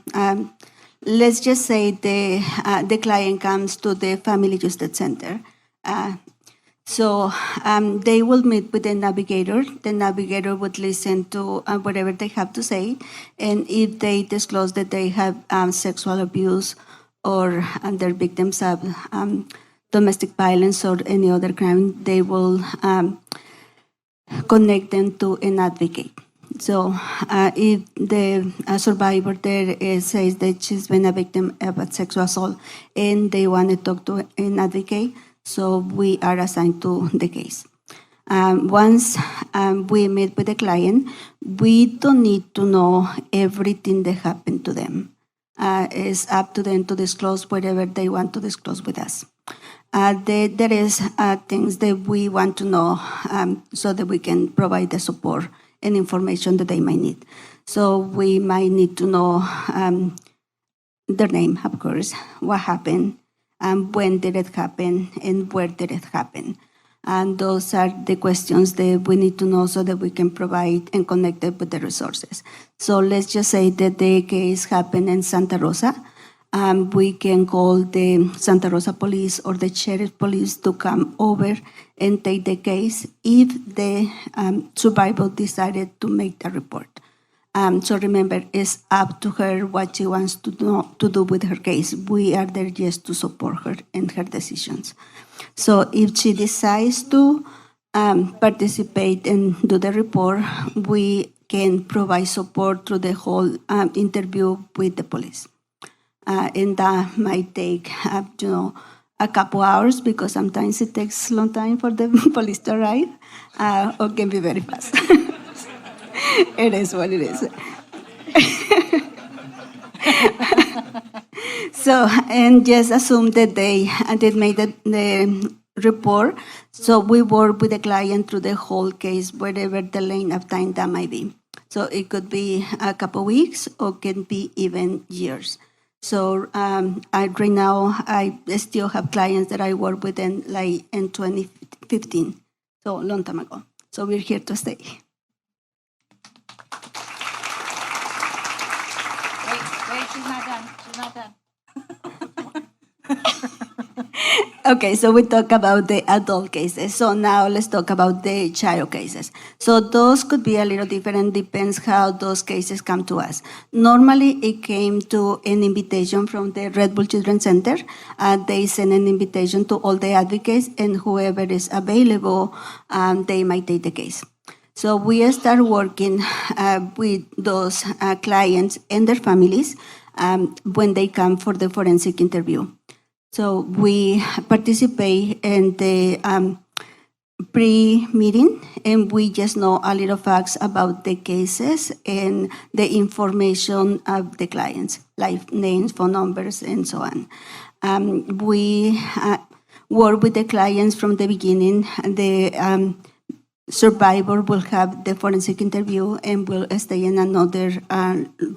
Let's just say the client comes to the Family Justice Center. So they will meet with the navigator. The navigator would listen to whatever they have to say. And if they disclose that they have sexual abuse or they're victims of domestic violence or any other crime, they will connect them to an advocate. So if the survivor there says that she's been a victim of a sexual assault and they want to talk to an advocate, so we are assigned to the case. Once we meet with the client, we don't need to know everything that happened to them. It's up to them to disclose whatever they want to disclose with us. There is things that we want to know so that we can provide the support and information that they might need. So we might need to know their name, of course, what happened, when did it happen, and where did it happen. And those are the questions that we need to know so that we can provide and connect it with the resources. So let's just say that the case happened in Santa Rosa. We can call the Santa Rosa police or the sheriff police to come over and take the case if the survivor decided to make the report. So remember, it's up to her what she wants to do with her case. We are there just to support her in her decisions. So if she decides to participate and do the report, we can provide support through the whole interview with the police. And that might take, a couple hours because sometimes it takes a long time for the police to arrive, or can be very fast. It is what it is. So, and just assume that they made the report. So we work with the client through the whole case, whatever the length of time that might be. So it could be a couple weeks or can be even years. So right now, I still have clients that I work with in 2015, so a long time ago. So we're here to stay. Wait, she's not done. She's not done. Okay, so we talk about the adult cases. So now let's talk about the child cases. So those could be a little different, depends how those cases come to us. Normally, it came to an invitation from the Red Bull Children's Center. They send an invitation to all the advocates, and whoever is available, they might take the case. So we start working with those clients and their families when they come for the forensic interview. So we participate in the pre-meeting, and we just know a little facts about the cases and the information of the clients, like names, phone numbers, and so on. We work with the clients from the beginning. The survivor will have the forensic interview and will stay in another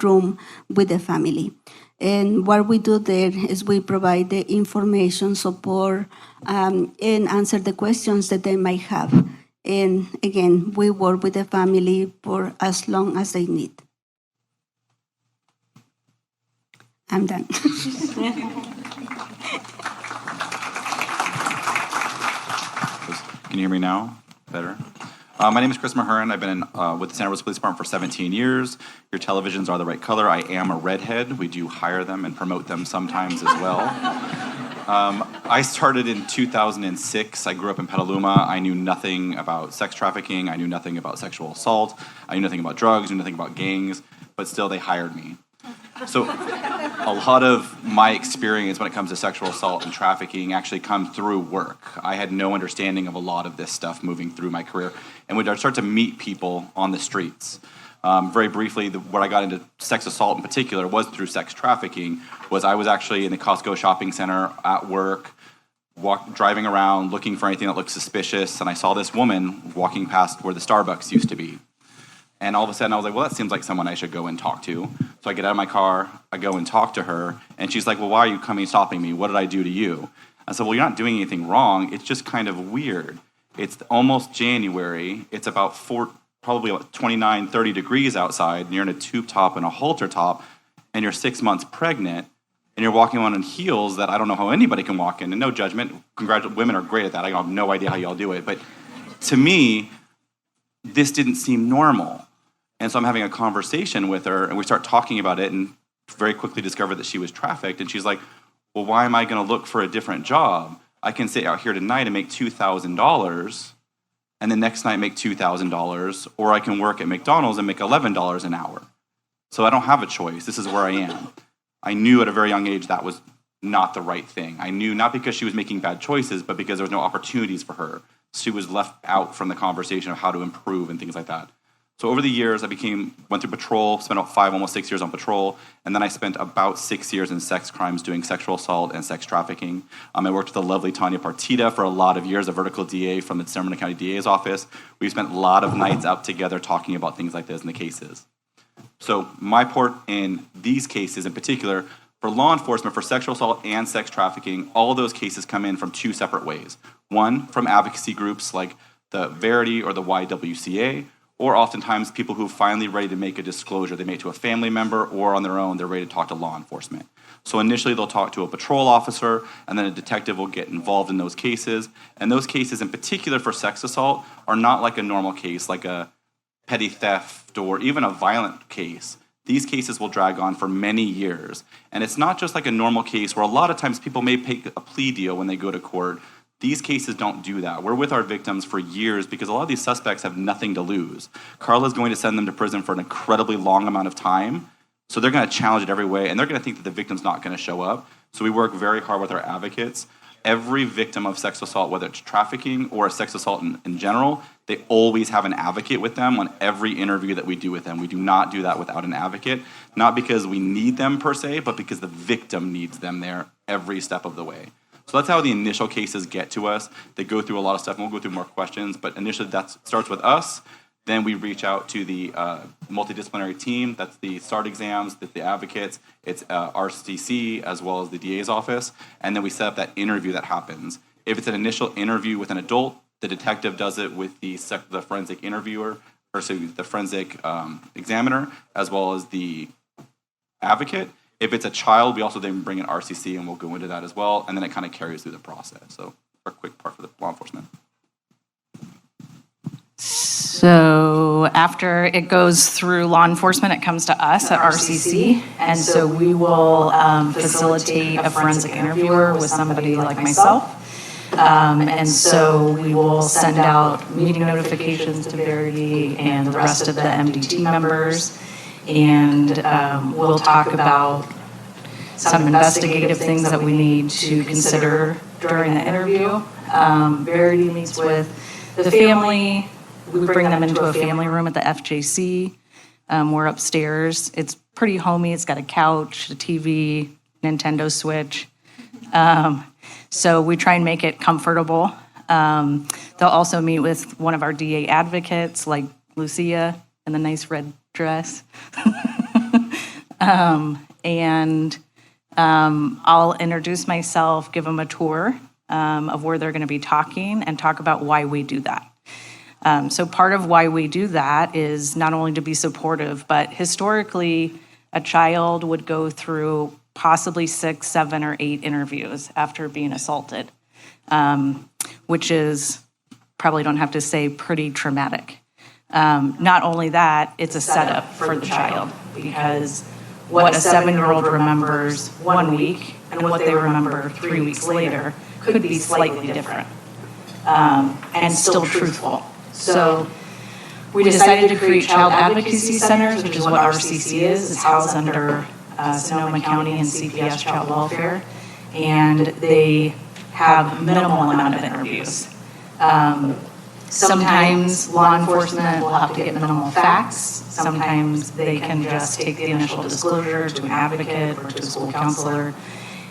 room with the family. And what we do there is we provide the information, support, and answer the questions that they might have. And again, we work with the family for as long as they need. I'm done. Can you hear me now? Better? My name is Chris Mahurin. I've been with the Santa Rosa Police Department for 17 years. Your televisions are the right color. I am a redhead. We do hire them and promote them sometimes as well. I started in 2006. I grew up in Petaluma. I knew nothing about sex trafficking. I knew nothing about sexual assault. I knew nothing about drugs, knew nothing about gangs, but still they hired me. So a lot of my experience when it comes to sexual assault and trafficking actually comes through work. I had no understanding of a lot of this stuff moving through my career. And when I start to meet people on the streets, very briefly, where I got into sex assault in particular was through sex trafficking. I was actually in the Costco shopping center at work, driving around looking for anything that looked suspicious, and I saw this woman walking past where the Starbucks used to be. And all of a sudden, I was like, well, that seems like someone I should go and talk to. So I get out of my car, I go and talk to her, and she's like, well, why are you coming stopping me? What did I do to you? I said, well, you're not doing anything wrong. It's just kind of weird. It's almost January. It's about probably about 29, 30 degrees outside, and you're in a tube top and a halter top, and you're 6 months pregnant, and you're walking on in heels that I don't know how anybody can walk in, and no judgment. Women are great at that. I have no idea how y'all do it. But to me, this didn't seem normal. And so I'm having a conversation with her, and we start talking about it, and very quickly discover that she was trafficked. And she's like, well, why am I going to look for a different job? I can sit out here tonight and make $2,000, and the next night make $2,000, or I can work at McDonald's and make $11 an hour. So I don't have a choice. This is where I am. I knew at a very young age that was not the right thing. I knew not because she was making bad choices, but because there was no opportunities for her. She was left out from the conversation of how to improve and things like that. So over the years, I went through patrol, spent about 5, almost 6 years on patrol, and then I spent about 6 years in sex crimes doing sexual assault and sex trafficking. I worked with the lovely Tanya Partita for a lot of years, a vertical DA from the Sonoma County DA's office. We spent a lot of nights out together talking about things like this in the cases. So my part in these cases in particular, for law enforcement, for sexual assault and sex trafficking, all of those cases come in from 2 separate ways. One, from advocacy groups like the Verity or the YWCA, or oftentimes people who are finally ready to make a disclosure. They make it to a family member, or on their own, they're ready to talk to law enforcement. So initially, they'll talk to a patrol officer, and then a detective will get involved in those cases. And those cases, in particular for sex assault, are not like a normal case, like a petty theft or even a violent case. These cases will drag on for many years. And it's not just like a normal case where a lot of times people may take a plea deal when they go to court. These cases don't do that. We're with our victims for years because a lot of these suspects have nothing to lose. Carla's going to send them to prison for an incredibly long amount of time, so they're going to challenge it every way, and they're going to think that the victim's not going to show up. So we work very hard with our advocates. Every victim of sex assault, whether it's trafficking or a sex assault in general, they always have an advocate with them on every interview that we do with them. We do not do that without an advocate, not because we need them per se, but because the victim needs them there every step of the way. So that's how the initial cases get to us. They go through a lot of stuff, and we'll go through more questions, but initially that starts with us. Then we reach out to the multidisciplinary team. That's the START exams, that's the advocates, it's RCC, as well as the DA's office, and then we set up that interview that happens. If it's an initial interview with an adult, the detective does it with the forensic interviewer, or the forensic examiner, as well as the advocate. If it's a child, we also then bring in RCC, and we'll go into that as well, and then it kind of carries through the process. So a quick part for the law enforcement. So after it goes through law enforcement, it comes to us at RCC, and so we will facilitate a forensic interviewer with somebody like myself. And so we will send out meeting notifications to Verity and the rest of the MDT members, and we'll talk about some investigative things that we need to consider during the interview. Verity meets with The family, we bring them into a family room at the FJC. We're upstairs. It's pretty homey. It's got a couch, a TV, Nintendo Switch. So we try and make it comfortable. They'll also meet with one of our DA advocates, like Lucia, in the nice red dress. And I'll introduce myself, give them a tour of where they're going to be talking, and talk about why we do that. So part of why we do that is not only to be supportive, but historically, a child would go through possibly 6, 7, or 8 interviews after being assaulted, which is, probably don't have to say, pretty traumatic. Not only that, it's a setup for the child, because what a 7-year-old remembers 1 week and what they remember 3 weeks later could be slightly different, and still truthful. So we decided to create child advocacy centers, which is what RCC is. It's housed under Sonoma County and CPS Child Welfare, and they have minimal amount of interviews. Sometimes law enforcement will have to get minimal facts. Sometimes they can just take the initial disclosure to an advocate or to a school counselor,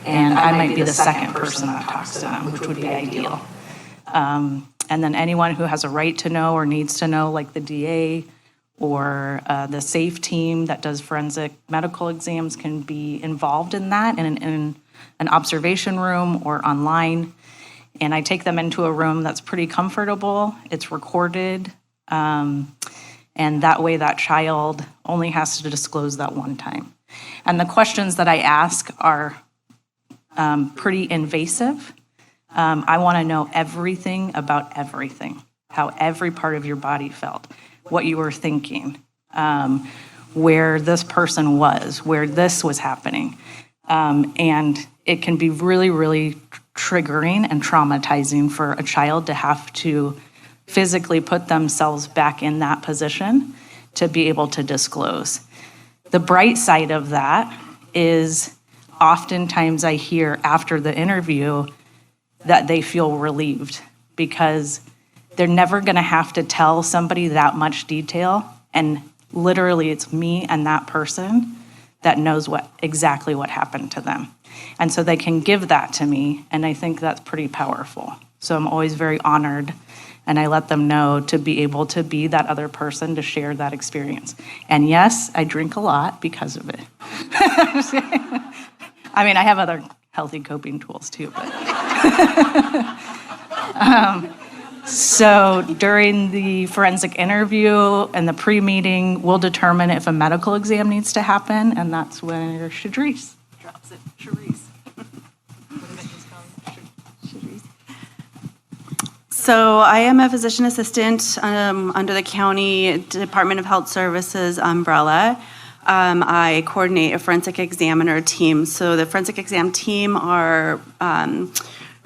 and I might be the second person that talks to them, which would be ideal. And then anyone who has a right to know or needs to know, like the DA or the SAFE team that does forensic medical exams, can be involved in that in an observation room or online. And I take them into a room that's pretty comfortable. It's recorded. And that way that child only has to disclose that one time. And the questions that I ask are pretty invasive. I want to know everything about everything, how every part of your body felt, what you were thinking, where this person was, where this was happening. And it can be really, really triggering and traumatizing for a child to have to physically put themselves back in that position to be able to disclose. The bright side of that is oftentimes I hear after the interview that they feel relieved, because they're never going to have to tell somebody that much detail, and literally it's me and that person that knows exactly what happened to them. And so they can give that to me, and I think that's pretty powerful. So I'm always very honored, and I let them know to be able to be that other person to share that experience. And yes, I drink a lot because of it. I mean, I have other healthy coping tools too, but so during the forensic interview and the pre-meeting, we'll determine if a medical exam needs to happen, and that's when Shadrice drops it. So I am a physician assistant under the County Department of Health Services umbrella. I coordinate a forensic examiner team. So the forensic exam team are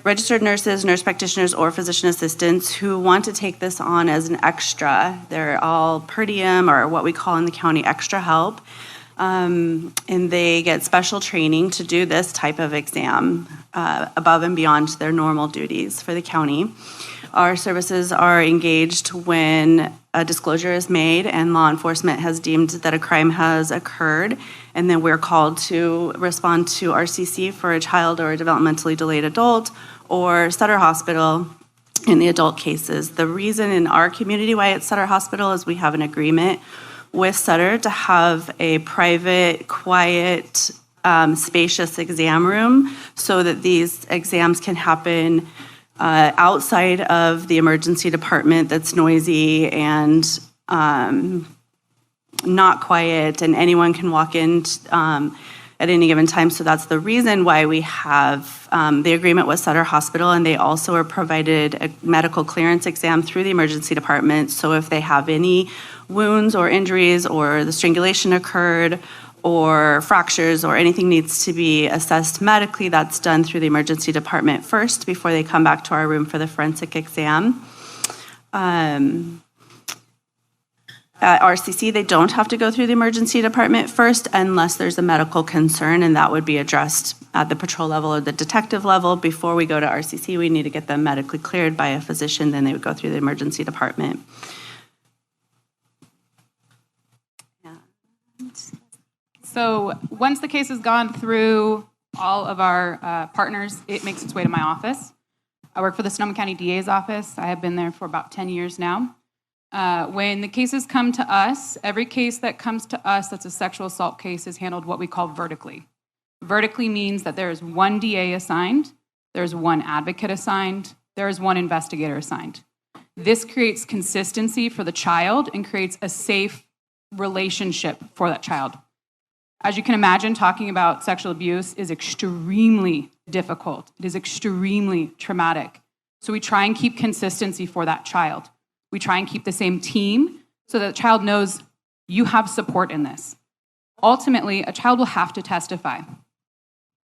registered nurses, nurse practitioners, or physician assistants who want to take this on as an extra. They're all per diem, or what we call in the county extra help. And they get special training to do this type of exam above and beyond their normal duties for the county. Our services are engaged when a disclosure is made and law enforcement has deemed that a crime has occurred, and then we're called to respond to RCC for a child or a developmentally delayed adult, or Sutter Hospital in the adult cases. The reason in our community why it's Sutter Hospital is we have an agreement with Sutter to have a private, quiet, spacious exam room so that these exams can happen outside of the emergency department that's noisy and not quiet, and anyone can walk in at any given time. So that's the reason why we have the agreement with Sutter Hospital, and they also are provided a medical clearance exam through the emergency department. So if they have any wounds or injuries, or the strangulation occurred, or fractures, or anything needs to be assessed medically, that's done through the emergency department first before they come back to our room for the forensic exam. At RCC, they don't have to go through the emergency department first unless there's a medical concern, and that would be addressed at the patrol level or the detective level. Before we go to RCC, we need to get them medically cleared by a physician, then they would go through the emergency department. So once the case has gone through all of our partners, it makes its way to my office. I work for the Sonoma County DA's office. I have been there for about 10 years now. When the cases come to us, every case that comes to us that's a sexual assault case is handled what we call vertically. Vertically means that there is one DA assigned, there's one advocate assigned, there is one investigator assigned. This creates consistency for the child and creates a safe relationship for that child. As you can imagine, talking about sexual abuse is extremely difficult. It is extremely traumatic. So we try and keep consistency for that child. We try and keep the same team so that the child knows you have support in this. Ultimately, a child will have to testify,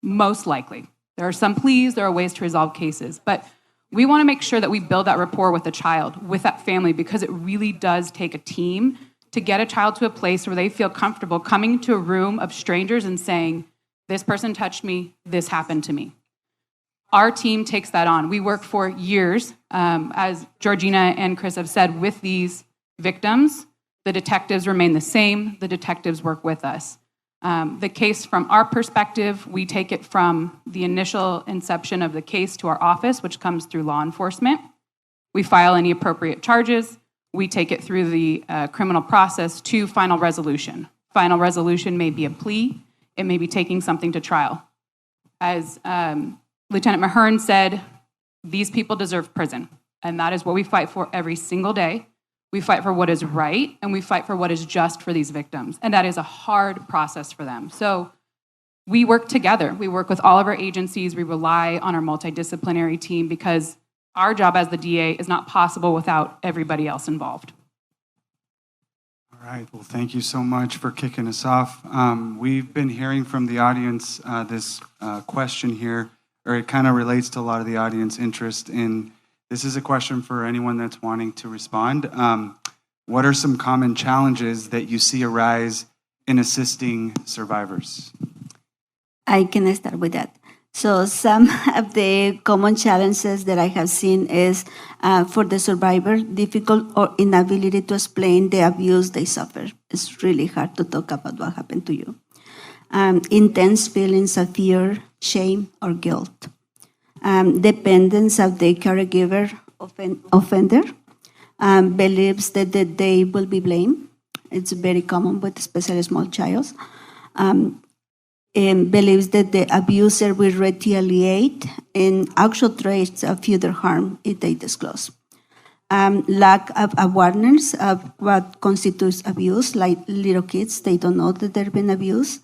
most likely. There are some pleas, there are ways to resolve cases, but we want to make sure that we build that rapport with the child, with that family, because it really does take a team to get a child to a place where they feel comfortable coming to a room of strangers and saying, this person touched me, this happened to me. Our team takes that on. We work for years, as Georgina and Chris have said, with these victims. The detectives remain the same. The detectives work with us. The case from our perspective, we take it from the initial inception of the case to our office, which comes through law enforcement. We file any appropriate charges. We take it through the criminal process to final resolution. Final resolution may be a plea. It may be taking something to trial. As Lieutenant Mahern said, these people deserve prison, and that is what we fight for every single day. We fight for what is right, and we fight for what is just for these victims, and that is a hard process for them. So we work together. We work with all of our agencies. We rely on our multidisciplinary team because our job as the DA is not possible without everybody else involved. All right, well, thank you so much for kicking us off. We've been hearing from the audience this question here, or it kind of relates to a lot of the audience interest in, this is a question for anyone that's wanting to respond. What are some common challenges that you see arise in assisting survivors? I can start with that. So some of the common challenges that I have seen is for the survivor, difficult or inability to explain the abuse they suffer. It's really hard to talk about what happened to you. Intense feelings of fear, shame, or guilt. Dependence of the caregiver offender. Believes that they will be blamed. It's very common with especially small child. Believes that the abuser will retaliate and actual threats of further harm if they disclose. Lack of awareness of what constitutes abuse, like little kids, they don't know that they've been abused.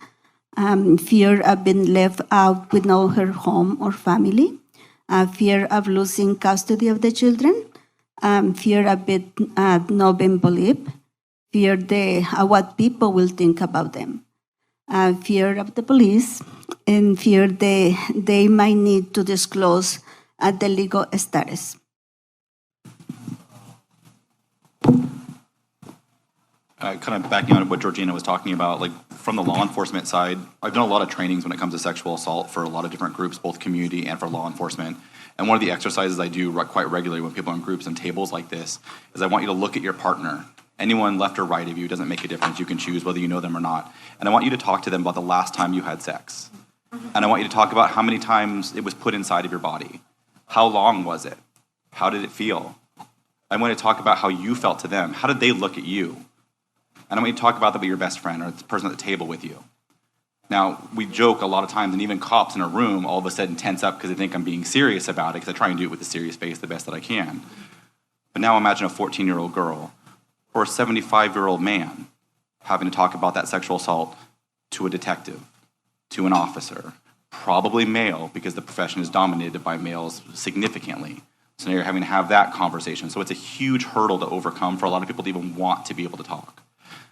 Fear of being left out with no her home or family. Fear of losing custody of the children. Fear of not being believed. Fear of what people will think about them. Fear of the police, and fear they might need to disclose the legal status. Kind of backing on what Georgina was talking about, like from the law enforcement side, I've done a lot of trainings when it comes to sexual assault for a lot of different groups, both community and for law enforcement. And one of the exercises I do quite regularly when people are in groups and tables like this is I want you to look at your partner. Anyone left or right of you, doesn't make a difference. You can choose whether you know them or not. And I want you to talk to them about the last time you had sex. And I want you to talk about how many times it was put inside of your body. How long was it? How did it feel? I want to talk about how you felt to them. How did they look at you? And I want you to talk about that with your best friend or the person at the table with you. Now, we joke a lot of times, and even cops in a room all of a sudden tense up because they think I'm being serious about it, because I try and do it with a serious face the best that I can. But now imagine a 14-year-old girl or a 75-year-old man having to talk about that sexual assault to a detective, to an officer, probably male, because the profession is dominated by males significantly. So now you're having to have that conversation. So it's a huge hurdle to overcome for a lot of people to even want to be able to talk.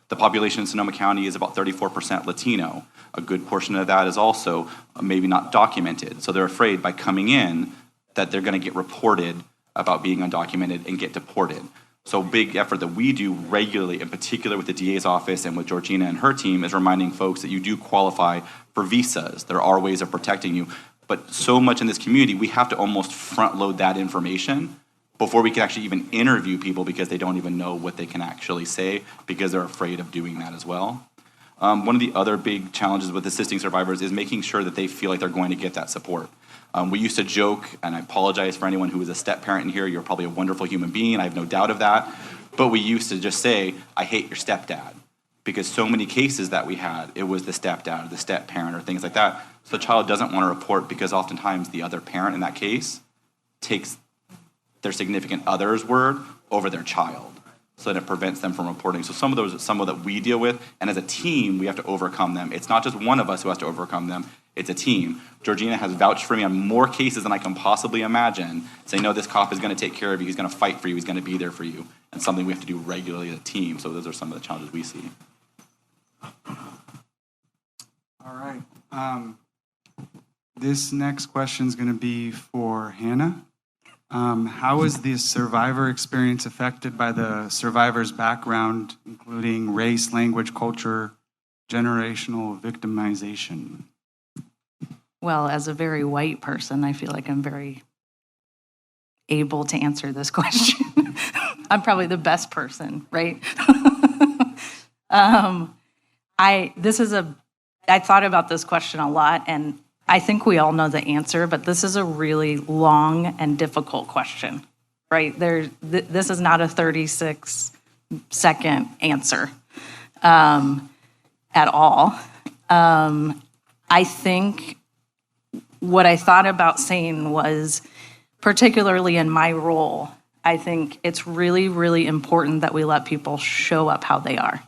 The population in Sonoma County is about 34% Latino. A good portion of that is also maybe not documented. So they're afraid by coming in that they're going to get reported about being undocumented and get deported. So big effort that we do regularly, in particular with the DA's office and with Georgina and her team, is reminding folks that you do qualify for visas. There are ways of protecting you. But so much in this community, we have to almost front load that information before we can actually even interview people because they don't even know what they can actually say because they're afraid of doing that as well. One of the other big challenges with assisting survivors is making sure that they feel like they're going to get that support. We used to joke, and I apologize for anyone who is a step parent in here, you're probably a wonderful human being, I have no doubt of that, but we used to just say, I hate your stepdad, because so many cases that we had, it was the stepdad or the step parent or things like that. So the child doesn't want to report because oftentimes the other parent in that case takes their significant other's word over their child. So that it prevents them from reporting. So some of those are some of that we deal with, and as a team, we have to overcome them. It's not just one of us who has to overcome them, it's a team. Georgina has vouched for me on more cases than I can possibly imagine, saying, no, this cop is gonna take care of you, he's gonna fight for you, he's gonna be there for you. And something we have to do regularly as a team. So those are some of the challenges we see. All right. This next question is gonna be for Hannah. How is the survivor experience affected by the survivor's background, including race, language, culture, generational victimization? Well, as a very white person, I feel like I'm very able to answer this question. I'm probably the best person, right? I thought about this question a lot, and I think we all know the answer, but this is a really long and difficult question, right? This is not a 36-second answer at all. I think what I thought about saying was, particularly in my role, I think it's really, really important that we let people show up how they are.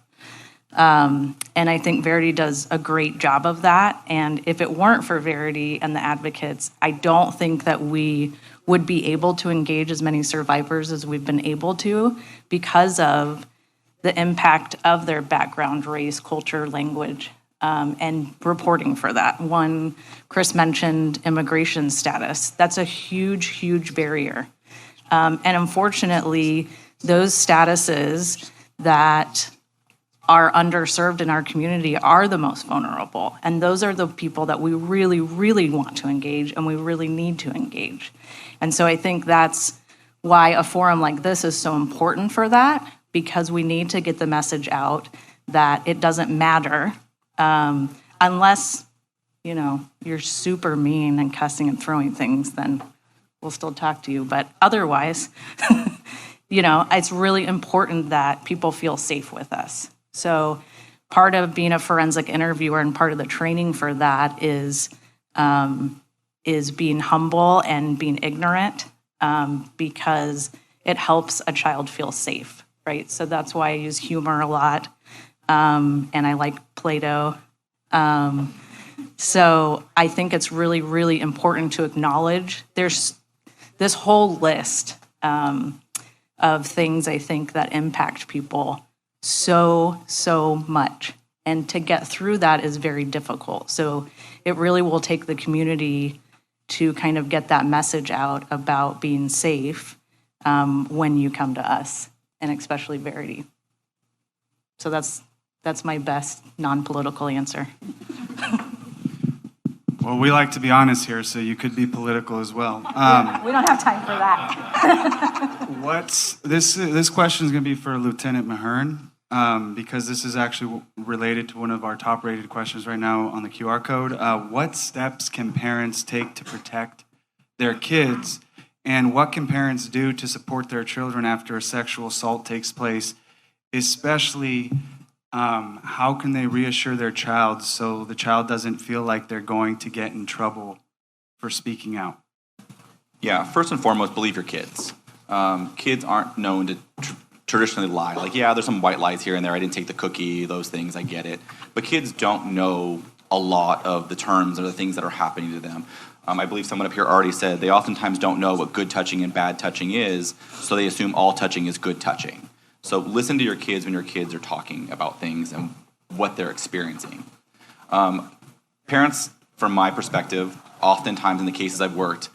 And I think Verity does a great job of that. And if it weren't for Verity and the advocates, I don't think that we would be able to engage as many survivors as we've been able to because of the impact of their background, race, culture, language, and reporting for that. One, Chris mentioned immigration status. That's a huge, huge barrier. And unfortunately, those statuses that are underserved in our community are the most vulnerable. And those are the people that we really, really want to engage and we really need to engage. And so I think that's why a forum like this is so important for that, because we need to get the message out that it doesn't matter unless, you're super mean and cussing and throwing things, then we'll still talk to you. But otherwise, it's really important that people feel safe with us. So part of being a forensic interviewer and part of the training for that is being humble and being ignorant because it helps a child feel safe, right? So that's why I use humor a lot, and I like Play-Doh. So I think it's really, really important to acknowledge there's this whole list of things I think that impact people so much. And to get through that is very difficult. So it really will take the community to kind of get that message out about being safe when you come to us, and especially Verity. So that's my best non-political answer. Well, we like to be honest here, so you could be political as well. We don't have time for that. This question is going to be for Lieutenant Mahern, because this is actually related to one of our top-rated questions right now on the QR code. What steps can parents take to protect their kids, and what can parents do to support their children after a sexual assault takes place, especially how can they reassure their child so the child doesn't feel like they're going to get in trouble for speaking out? Yeah, first and foremost, believe your kids. Kids aren't known to traditionally lie. Like, yeah, there's some white lies here and there. I didn't take the cookie, those things, I get it. But kids don't know a lot of the terms or the things that are happening to them. I believe someone up here already said they oftentimes don't know what good touching and bad touching is, so they assume all touching is good touching. So listen to your kids when your kids are talking about things and what they're experiencing. Parents, from my perspective, oftentimes in the cases I've worked,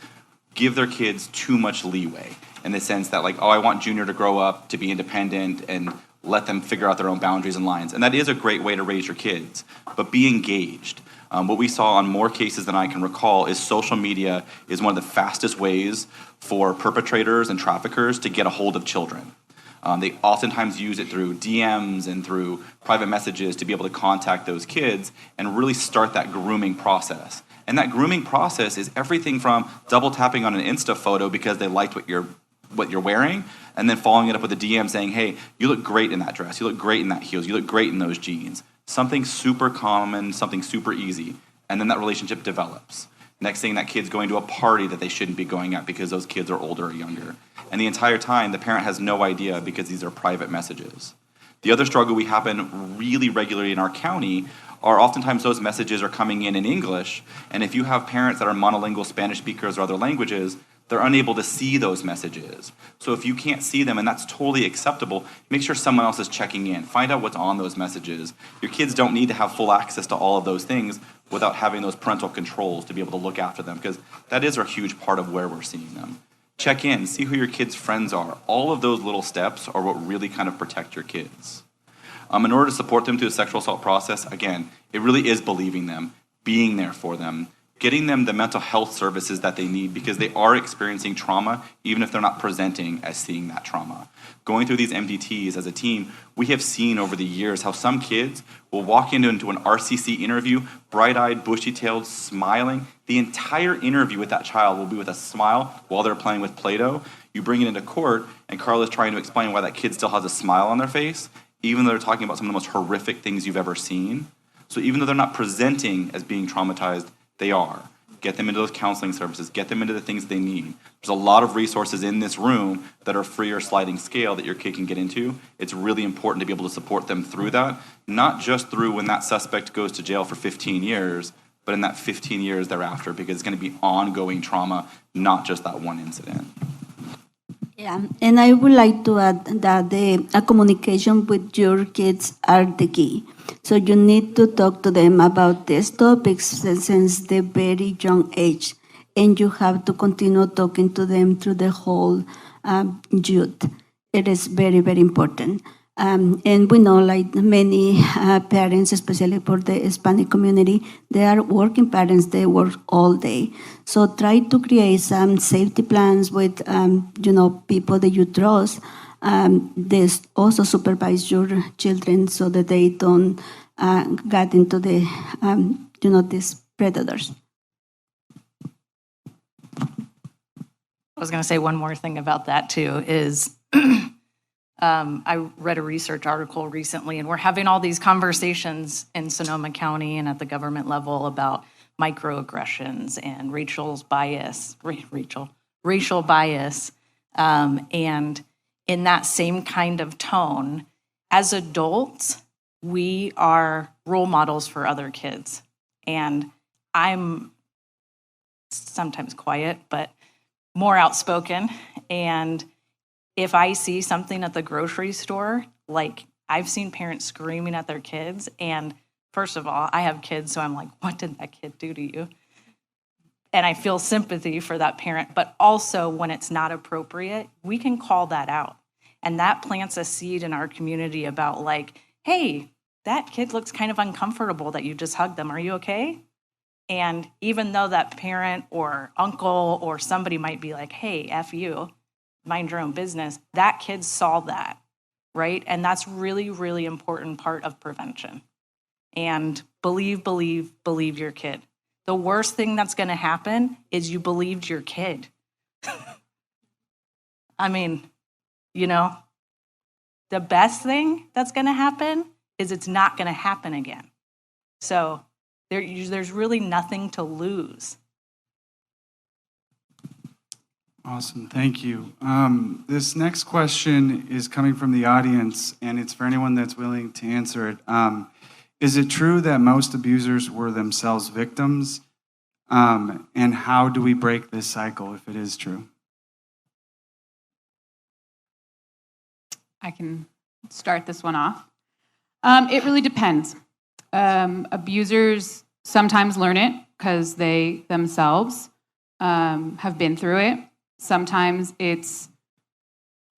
give their kids too much leeway in the sense that, like, oh, I want Junior to grow up to be independent and let them figure out their own boundaries and lines. And that is a great way to raise your kids, but be engaged. What we saw on more cases than I can recall is social media is one of the fastest ways for perpetrators and traffickers to get a hold of children. They oftentimes use it through DMs and through private messages to be able to contact those kids and really start that grooming process. And that grooming process is everything from double tapping on an Insta photo because they liked what you're wearing, and then following it up with a DM saying, hey, you look great in that dress, you look great in that heels, you look great in those jeans. Something super common, something super easy, and then that relationship develops. Next thing, that kid's going to a party that they shouldn't be going at because those kids are older or younger. And the entire time, the parent has no idea because these are private messages. The other struggle we happen really regularly in our county are oftentimes those messages are coming in English, and if you have parents that are monolingual Spanish speakers or other languages, they're unable to see those messages. So if you can't see them, and that's totally acceptable, make sure someone else is checking in. Find out what's on those messages. Your kids don't need to have full access to all of those things without having those parental controls to be able to look after them, because that is a huge part of where we're seeing them. Check in, see who your kids' friends are. All of those little steps are what really kind of protect your kids. In order to support them through the sexual assault process, again, it really is believing them, being there for them, getting them the mental health services that they need because they are experiencing trauma, even if they're not presenting as seeing that trauma. Going through these MDTs as a team, we have seen over the years how some kids will walk into an RCC interview, bright-eyed, bushy-tailed, smiling. The entire interview with that child will be with a smile while they're playing with Play-Doh. You bring it into court, and Carla's trying to explain why that kid still has a smile on their face, even though they're talking about some of the most horrific things you've ever seen. So even though they're not presenting as being traumatized, they are. Get them into those counseling services. Get them into the things they need. There's a lot of resources in this room that are free or sliding scale that your kid can get into. It's really important to be able to support them through that, not just through when that suspect goes to jail for 15 years, but in that 15 years thereafter, because it's going to be ongoing trauma, not just that one incident. Yeah, and I would like to add that a communication with your kids are the key. So you need to talk to them about these topics since the very young age, and you have to continue talking to them through the whole youth. It is very, very important. And we know, like many parents, especially for the Hispanic community, they are working parents, they work all day. So try to create some safety plans with, people that you trust. This also supervise your children so that they don't get into the, these predators. I was going to say one more thing about that too is I read a research article recently, and we're having all these conversations in Sonoma County and at the government level about microaggressions and racial bias. And in that same kind of tone, as adults, we are role models for other kids. And I'm sometimes quiet, but more outspoken. And if I see something at the grocery store, like I've seen parents screaming at their kids, and first of all, I have kids, so I'm like, what did that kid do to you? And I feel sympathy for that parent, but also when it's not appropriate, we can call that out. And that plants a seed in our community about like, hey, that kid looks kind of uncomfortable that you just hugged them. Are you okay? And even though that parent or uncle or somebody might be like, hey, F you, mind your own business, that kid saw that, right? And that's really, really important part of prevention. And believe your kid. The worst thing that's going to happen is you believed your kid. I mean, the best thing that's going to happen is it's not going to happen again. So there's really nothing to lose. Awesome, thank you. This next question is coming from the audience, and it's for anyone that's willing to answer it. Is it true that most abusers were themselves victims? And how do we break this cycle if it is true? I can start this one off. It really depends. Abusers sometimes learn it because they themselves have been through it. Sometimes it's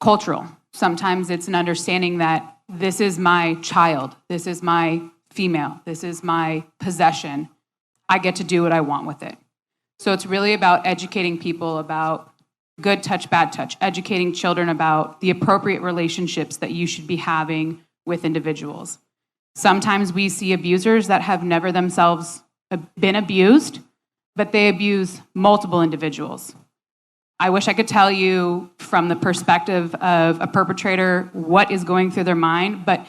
cultural. Sometimes it's an understanding that this is my child, this is my female, this is my possession. I get to do what I want with it. So it's really about educating people about good touch, bad touch, educating children about the appropriate relationships that you should be having with individuals. Sometimes we see abusers that have never themselves been abused, but they abuse multiple individuals. I wish I could tell you from the perspective of a perpetrator what is going through their mind, but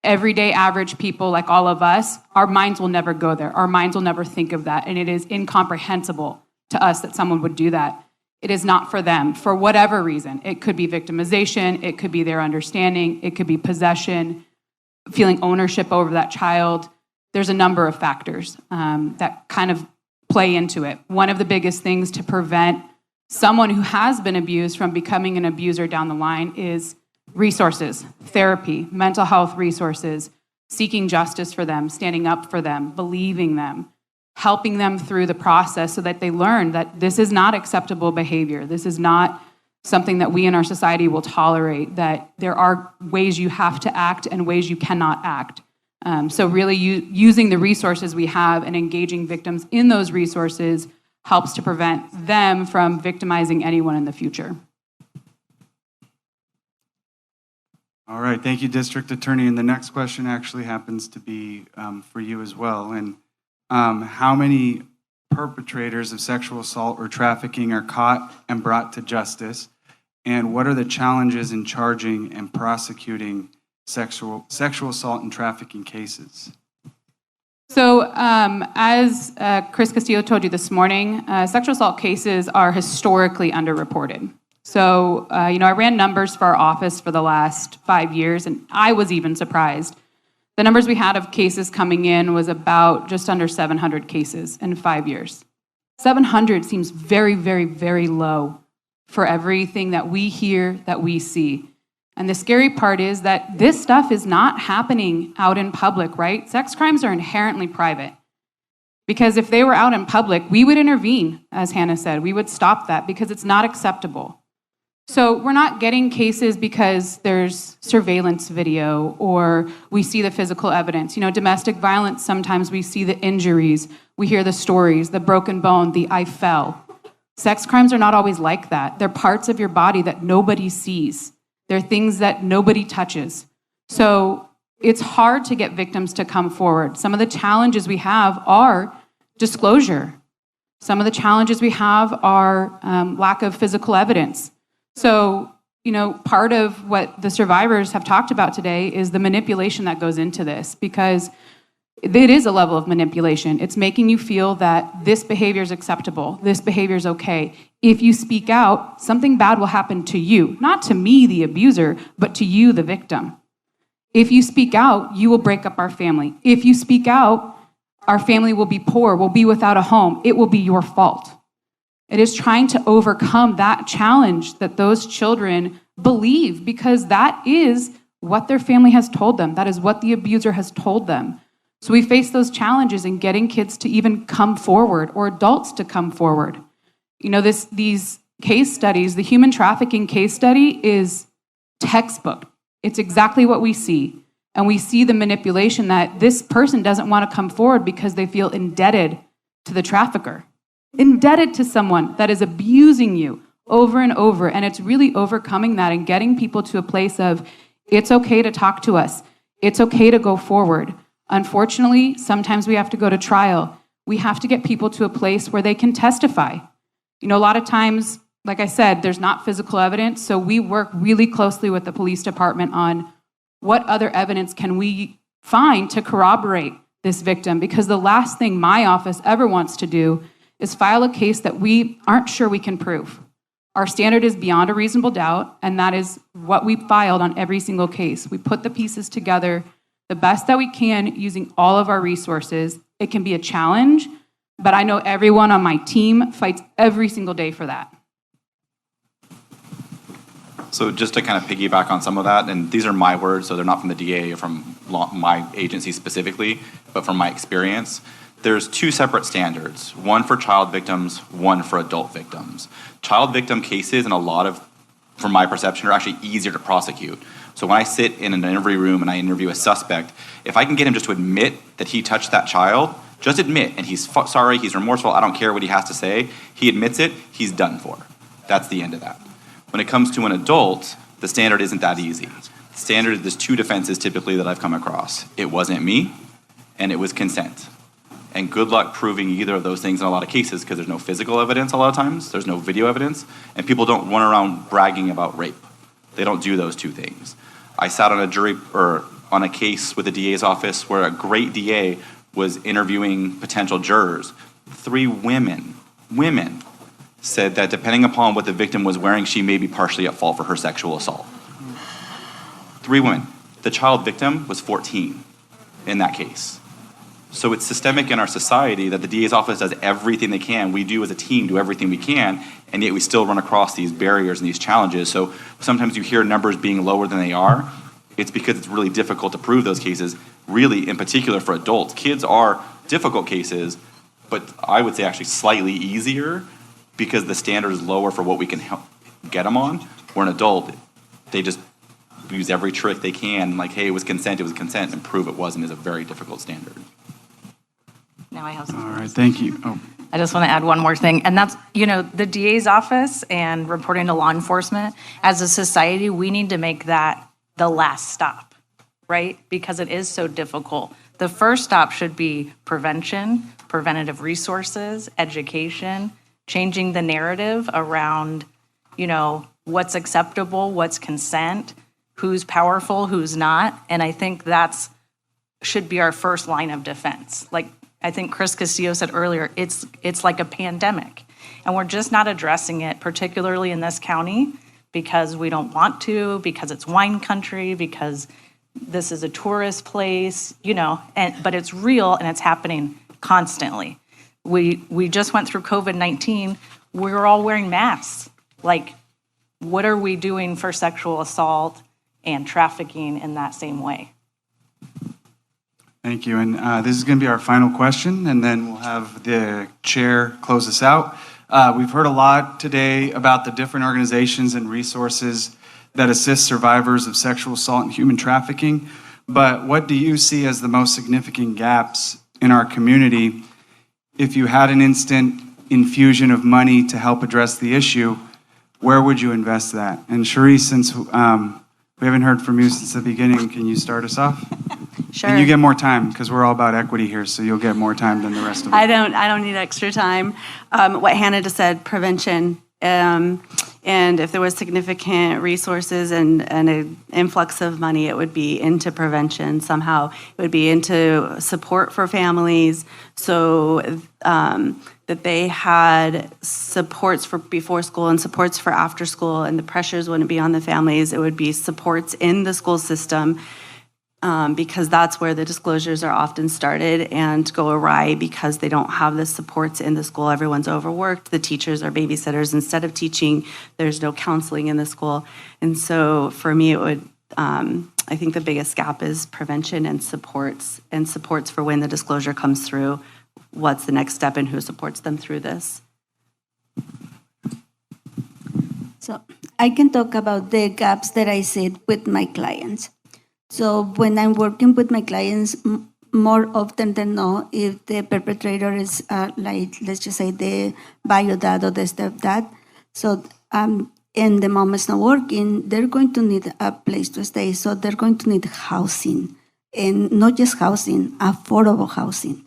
everyday average people like all of us, our minds will never go there. Our minds will never think of that, and it is incomprehensible to us that someone would do that. It is not for them, for whatever reason. It could be victimization, it could be their understanding, it could be possession, feeling ownership over that child. There's a number of factors that kind of play into it. One of the biggest things to prevent someone who has been abused from becoming an abuser down the line is resources, therapy, mental health resources, seeking justice for them, standing up for them, believing them, helping them through the process so that they learn that this is not acceptable behavior. This is not something that we in our society will tolerate, that there are ways you have to act and ways you cannot act. So really using the resources we have and engaging victims in those resources helps to prevent them from victimizing anyone in the future. All right, thank you, District Attorney. And the next question actually happens to be for you as well. And how many perpetrators of sexual assault or trafficking are caught and brought to justice? And what are the challenges in charging and prosecuting sexual assault and trafficking cases? So as Chris Castillo told you this morning, sexual assault cases are historically underreported. So, I ran numbers for our office for the last 5 years, and I was even surprised. The numbers we had of cases coming in was about just under 700 cases in 5 years. 700 seems very, very, very low for everything that we hear, that we see. And the scary part is that this stuff is not happening out in public, right? Sex crimes are inherently private. Because if they were out in public, we would intervene, as Hannah said. We would stop that because it's not acceptable. So we're not getting cases because there's surveillance video or we see the physical evidence. Domestic violence, sometimes we see the injuries, we hear the stories, the broken bone, the I fell. Sex crimes are not always like that. They're parts of your body that nobody sees. They're things that nobody touches. So it's hard to get victims to come forward. Some of the challenges we have are disclosure. Some of the challenges we have are lack of physical evidence. So, part of what the survivors have talked about today is the manipulation that goes into this, because it is a level of manipulation. It's making you feel that this behavior is acceptable, this behavior is okay. If you speak out, something bad will happen to you, not to me, the abuser, but to you, the victim. If you speak out, you will break up our family. If you speak out, our family will be poor, will be without a home. It will be your fault. It is trying to overcome that challenge that those children believe, because that is what their family has told them. That is what the abuser has told them. So we face those challenges in getting kids to even come forward or adults to come forward. These case studies, the human trafficking case study is textbook. It's exactly what we see. And we see the manipulation that this person doesn't want to come forward because they feel indebted to the trafficker. Indebted to someone that is abusing you over and over. And it's really overcoming that and getting people to a place of, it's okay to talk to us. It's okay to go forward. Unfortunately, sometimes we have to go to trial. We have to get people to a place where they can testify. A lot of times, like I said, there's not physical evidence. So we work really closely with the police department on what other evidence can we find to corroborate this victim. Because the last thing my office ever wants to do is file a case that we aren't sure we can prove. Our standard is beyond a reasonable doubt, and that is what we filed on every single case. We put the pieces together the best that we can using all of our resources. It can be a challenge, but I know everyone on my team fights every single day for that. So just to kind of piggyback on some of that, and these are my words, so they're not from the DA or from my agency specifically, but from my experience. there's two separate standards, one for child victims, one for adult victims. Child victim cases, in a lot of, from my perception, are actually easier to prosecute. So when I sit in an interview room and I interview a suspect, if I can get him just to admit that he touched that child, just admit, and he's sorry, he's remorseful, I don't care what he has to say, he admits it, he's done for. That's the end of that. When it comes to an adult, the standard isn't that easy. Standard, there's two defenses typically that I've come across. It wasn't me, and it was consent. And good luck proving either of those things in a lot of cases, because there's no physical evidence a lot of times, there's no video evidence, and people don't run around bragging about rape. They don't do those two things. I sat on a jury, or on a case with the DA's office where a great DA was interviewing potential jurors. 3 women said that depending upon what the victim was wearing, she may be partially at fault for her sexual assault. 3 women. The child victim was 14 in that case. So it's systemic in our society that the DA's office does everything they can. We do as a team do everything we can, and yet we still run across these barriers and these challenges. So sometimes you hear numbers being lower than they are. It's because it's really difficult to prove those cases, really in particular for adults. Kids are difficult cases, but I would say actually slightly easier because the standard is lower for what we can help get them on. Where an adult, they just use every trick they can, like, hey, it was consent, and prove it wasn't is a very difficult standard. Now I have some. All right, thank you. Oh. I just want to add one more thing, and that's, the DA's office and reporting to law enforcement, as a society, we need to make that the last stop, right? Because it is so difficult. The first stop should be prevention, preventative resources, education, changing the narrative around, what's acceptable, what's consent, who's powerful, who's not. And I think that's should be our first line of defense. Like I think Chris Castillo said earlier, it's like a pandemic. And we're just not addressing it, particularly in this county, because we don't want to, because it's wine country, because this is a tourist place, but it's real and it's happening constantly. We just went through COVID-19. We were all wearing masks. Like, what are we doing for sexual assault and trafficking in that same way? Thank you. And this is going to be our final question, and then we'll have the chair close us out. We've heard a lot today about the different organizations and resources that assist survivors of sexual assault and human trafficking. But what do you see as the most significant gaps in our community? If you had an instant infusion of money to help address the issue, where would you invest that? And Cherie, since we haven't heard from you since the beginning, can you start us off? Sure. And you get more time because we're all about equity here, so you'll get more time than the rest of us. I don't need extra time. What Hannah just said, prevention. And if there was significant resources and an influx of money, it would be into prevention somehow. It would be into support for families so that they had supports for before school and supports for after school, and the pressures wouldn't be on the families. It would be supports in the school system. Because that's where the disclosures are often started and go awry because they don't have the supports in the school. Everyone's overworked. The teachers are babysitters instead of teaching. There's no counseling in the school. And so for me, it would, I think the biggest gap is prevention and supports for when the disclosure comes through. What's the next step and who supports them through this? So I can talk about the gaps that I see with my clients. So when I'm working with my clients, more often than not, if the perpetrator is let's just say the bio dad or the stepdad, so and the mom is not working, they're going to need a place to stay. So they're going to need housing, and not just housing, affordable housing.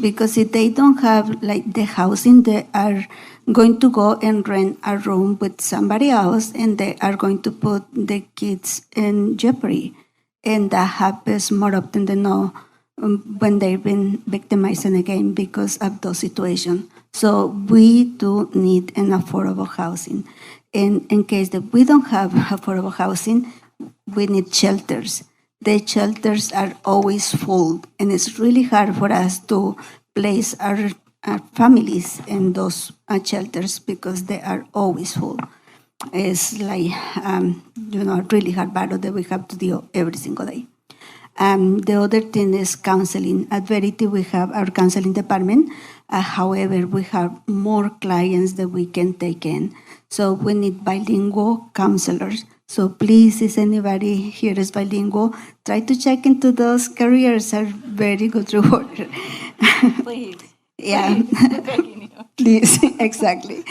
Because if they don't have the housing, they are going to go and rent a room with somebody else, and they are going to put the kids in jeopardy. And that happens more often than not when they've been victimized again because of those situations. So we do need an affordable housing. And in case that we don't have affordable housing, we need shelters. The shelters are always full, and it's really hard for us to place our families in those shelters because they are always full. It's like, really hard battle that we have to deal every single day. The other thing is counseling. At Verity, we have our counseling department. However, we have more clients that we can take in. So we need bilingual counselors. So please, if anybody here is bilingual, try to check into those careers, are very good reward. Please. Yeah. Please, begging you. Please, exactly.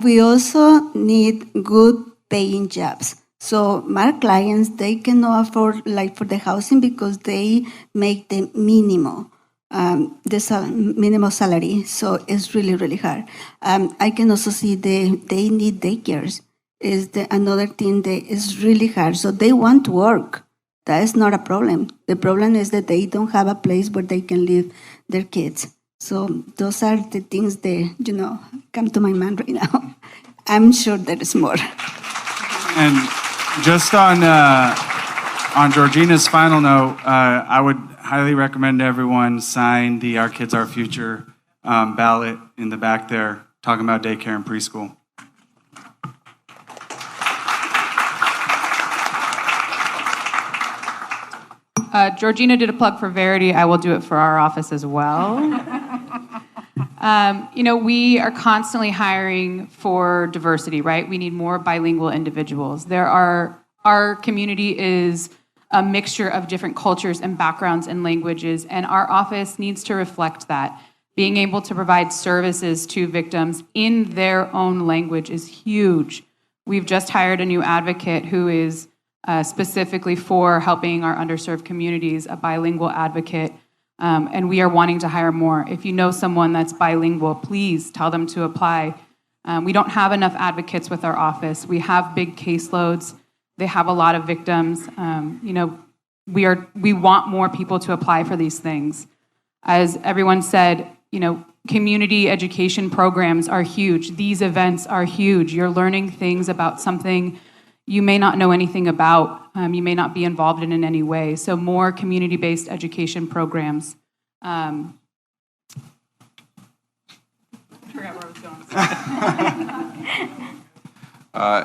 We also need good paying jobs. So my clients, they cannot afford like for the housing because they make the minimum, minimum salary. So it's really, really hard. I can also see they need daycares. Is another thing that is really hard. So they want to work. That is not a problem. The problem is that they don't have a place where they can leave their kids. So those are the things that, come to my mind right now. I'm sure there is more. And just on Georgina's final note, I would highly recommend everyone sign the Our Kids, Our Future ballot in the back there, talking about daycare and preschool. Georgina did a plug for Verity. I will do it for our office as well. We are constantly hiring for diversity, right? We need more bilingual individuals. Our community is a mixture of different cultures and backgrounds and languages, and our office needs to reflect that. Being able to provide services to victims in their own language is huge. We've just hired a new advocate who is specifically for helping our underserved communities, a bilingual advocate, and we are wanting to hire more. If you know someone that's bilingual, please tell them to apply. We don't have enough advocates with our office. We have big caseloads. They have a lot of victims. We want more people to apply for these things. As everyone said, community education programs are huge. These events are huge. You're learning things about something you may not know anything about, you may not be involved in any way. So more community-based education programs. I forgot where I was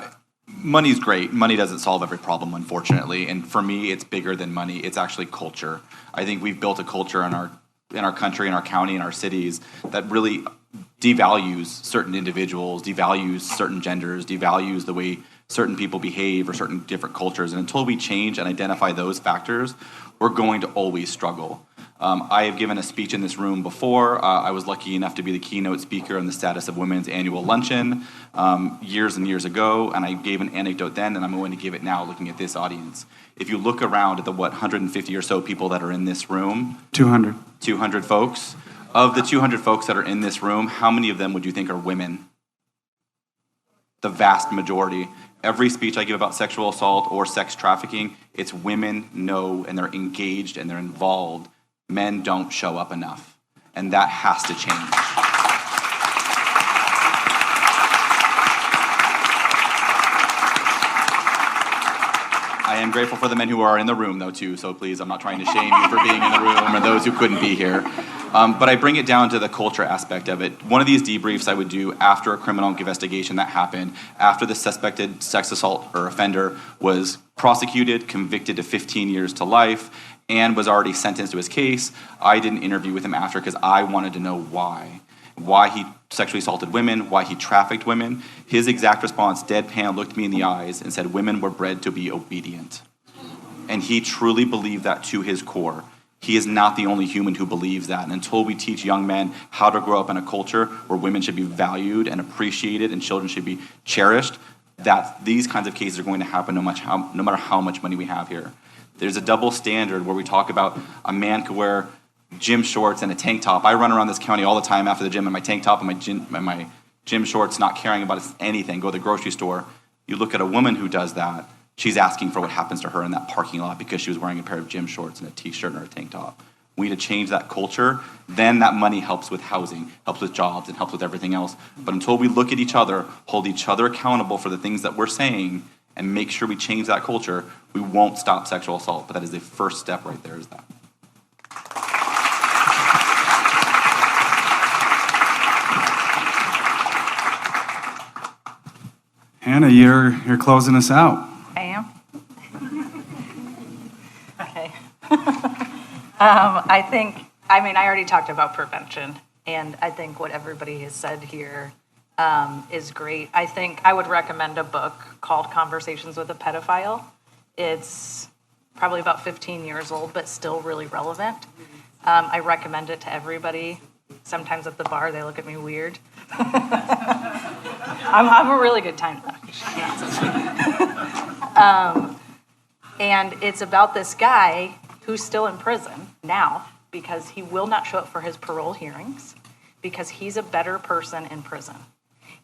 going. Money's great. Money doesn't solve every problem, unfortunately. And for me, it's bigger than money. It's actually culture. I think we've built a culture in our country, in our county, in our cities that really devalues certain individuals, devalues certain genders, devalues the way certain people behave or certain different cultures. And until we change and identify those factors, we're going to always struggle. I have given a speech in this room before. I was lucky enough to be the keynote speaker on the Status of Women's annual luncheon years and years ago, and I gave an anecdote then, and I'm going to give it now looking at this audience. If you look around at the 150 or so people that are in this room, 200 folks, of the 200 folks that are in this room, how many of them would you think are women? The vast majority. Every speech I give about sexual assault or sex trafficking, it's women know and they're engaged and they're involved. Men don't show up enough, and that has to change. I am grateful for the men who are in the room, though, too, so please, I'm not trying to shame you for being in the room or those who couldn't be here. But I bring it down to the culture aspect of it. One of these debriefs I would do after a criminal investigation that happened, after the suspected sex assault or offender was prosecuted, convicted to 15 years to life, and was already sentenced to his case. I did an interview with him after because I wanted to know why he sexually assaulted women, why he trafficked women. His exact response, deadpan, looked me in the eyes and said, women were bred to be obedient. And he truly believed that to his core. He is not the only human who believes that. And until we teach young men how to grow up in a culture where women should be valued and appreciated and children should be cherished, that these kinds of cases are going to happen no matter how much money we have here. There's a double standard where we talk about a man could wear gym shorts and a tank top. I run around this county all the time after the gym in my tank top and my gym shorts, not caring about anything, go to the grocery store. You look at a woman who does that, she's asking for what happens to her in that parking lot because she was wearing a pair of gym shorts and a t-shirt or a tank top. We need to change that culture. Then that money helps with housing, helps with jobs, and helps with everything else. But until we look at each other, hold each other accountable for the things that we're saying, and make sure we change that culture, we won't stop sexual assault. But that is the first step right there, is that. Hannah, you're closing us out. I am. Okay. I already talked about prevention, and I think what everybody has said here is great. I think I would recommend a book called Conversations with a Pedophile. It's probably about 15 years old, but still really relevant. I recommend it to everybody. Sometimes at the bar, they look at me weird. I'm a really good time, though. And it's about this guy who's still in prison now because he will not show up for his parole hearings because he's a better person in prison.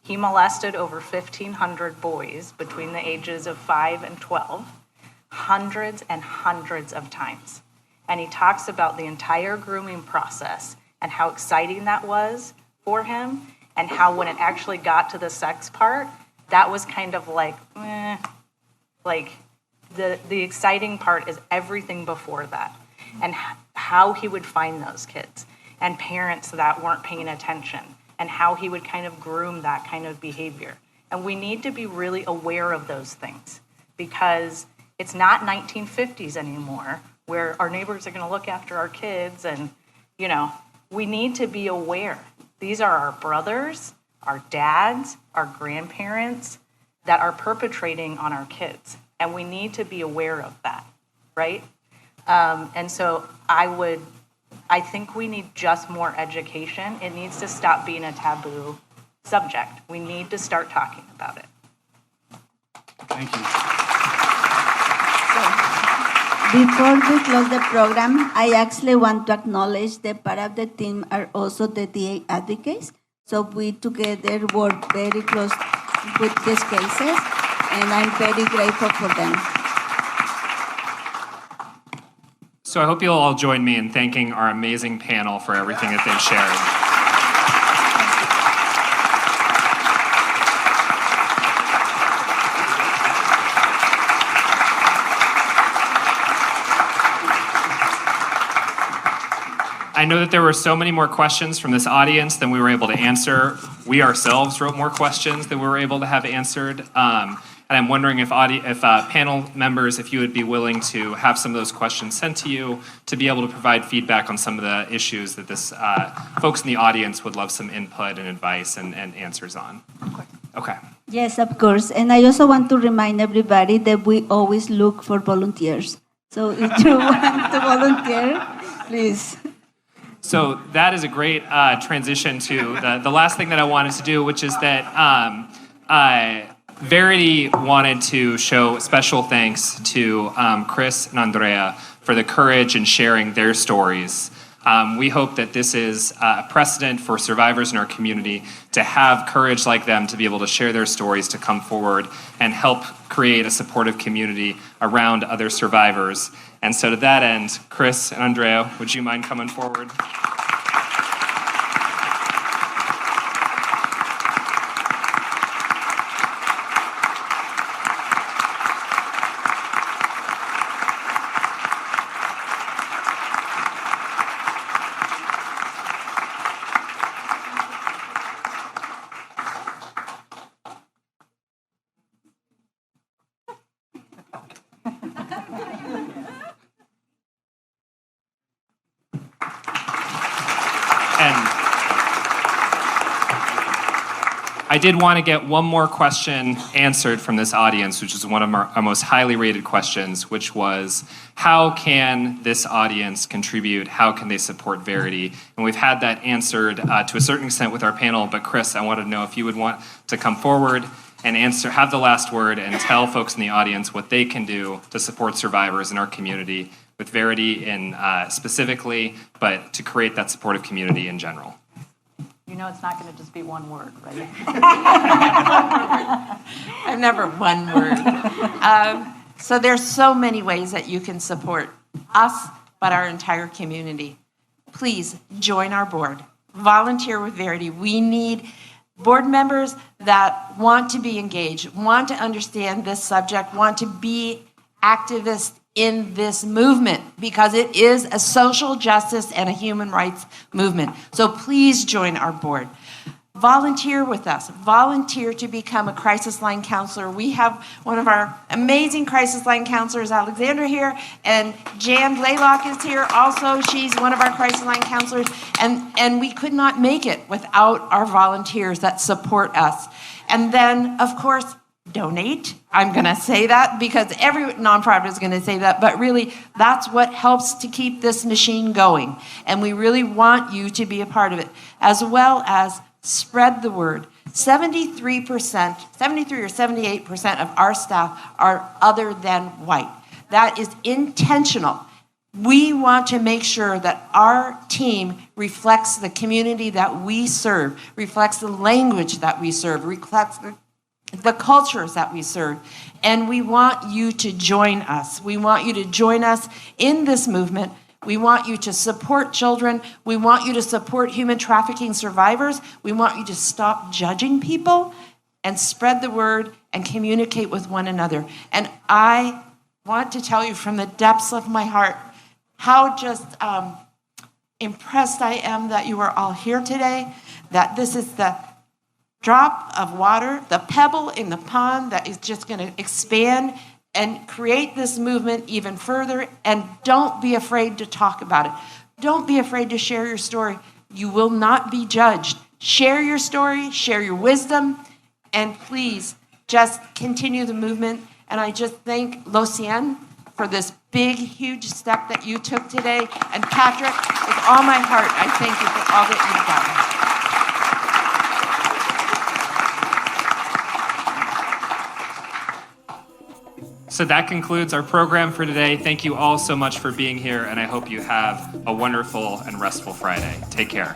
He molested over 1,500 boys between the ages of 5 and 12, hundreds and hundreds of times. And he talks about the entire grooming process and how exciting that was for him, and how when it actually got to the sex part, that was kind of like, the exciting part is everything before that, and how he would find those kids, and parents that weren't paying attention, and how he would kind of groom that kind of behavior. And we need to be really aware of those things, because it's not 1950s anymore, where our neighbors are gonna look after our kids, and, we need to be aware. These are our brothers, our dads, our grandparents that are perpetrating on our kids. And we need to be aware of that, right? And so I think we need just more education. It needs to stop being a taboo subject. We need to start talking about it. Thank you. Before we close the program, I actually want to acknowledge that part of the team are also the DA advocates. So we together work very close with these cases, and I'm very grateful for them. So I hope you'll all join me in thanking our amazing panel for everything that they've shared. I know that there were so many more questions from this audience than we were able to answer. We ourselves wrote more questions than we were able to have answered. And I'm wondering if panel members, if you would be willing to have some of those questions sent to you to be able to provide feedback on some of the issues that this folks in the audience would love some input and advice and answers on. Okay. Yes, of course. And I also want to remind everybody that we always look for volunteers. So if you want to volunteer, please. So that is a great transition to the last thing that I wanted to do, which is that Verity wanted to show special thanks to Chris and Andrea for the courage in sharing their stories. We hope that this is a precedent for survivors in our community to have courage like them to be able to share their stories, to come forward and help create a supportive community around other survivors. And so to that end, Chris and Andrea, would you mind coming forward? I did want to get one more question answered from this audience, which is one of our most highly rated questions, which was, how can this audience contribute? How can they support Verity? And we've had that answered to a certain extent with our panel, but Chris, I wanted to know if you would want to come forward and have the last word and tell folks in the audience what they can do to support survivors in our community, with Verity specifically, but to create that supportive community in general. You know it's not going to just be one word, right? I'm never one word. So there's so many ways that you can support us, but our entire community. Please join our board. Volunteer with Verity. We need board members that want to be engaged, want to understand this subject, want to be activists in this movement, because it is a social justice and a human rights movement. So please join our board. volunteer with us. Volunteer to become a crisis line counselor. We have one of our amazing crisis line counselors, Alexandra, here, and Jan Blaylock is here also. She's one of our crisis line counselors, and we could not make it without our volunteers that support us. And then, of course, donate. I'm going to say that because every nonprofit is going to say that, but really that's what helps to keep this machine going. And we really want you to be a part of it, as well as spread the word. 73% or 78% of our staff are other than white. That is intentional. We want to make sure that our team reflects the community that we serve, reflects the language that we serve, reflects the cultures that we serve. And we want you to join us. We want you to join us in this movement. We want you to support children. We want you to support human trafficking survivors. We want you to stop judging people and spread the word and communicate with one another. And I want to tell you from the depths of my heart how just impressed I am that you are all here today, that this is the drop of water, the pebble in the pond that is just going to expand and create this movement even further. And don't be afraid to talk about it. Don't be afraid to share your story. You will not be judged. Share your story, share your wisdom, and please just continue the movement. And I just thank Cien for this big, huge step that you took today. And Patrick, with all my heart, I thank you for all that you've done. So that concludes our program for today. Thank you all so much for being here, and I hope you have a wonderful and restful Friday. Take care.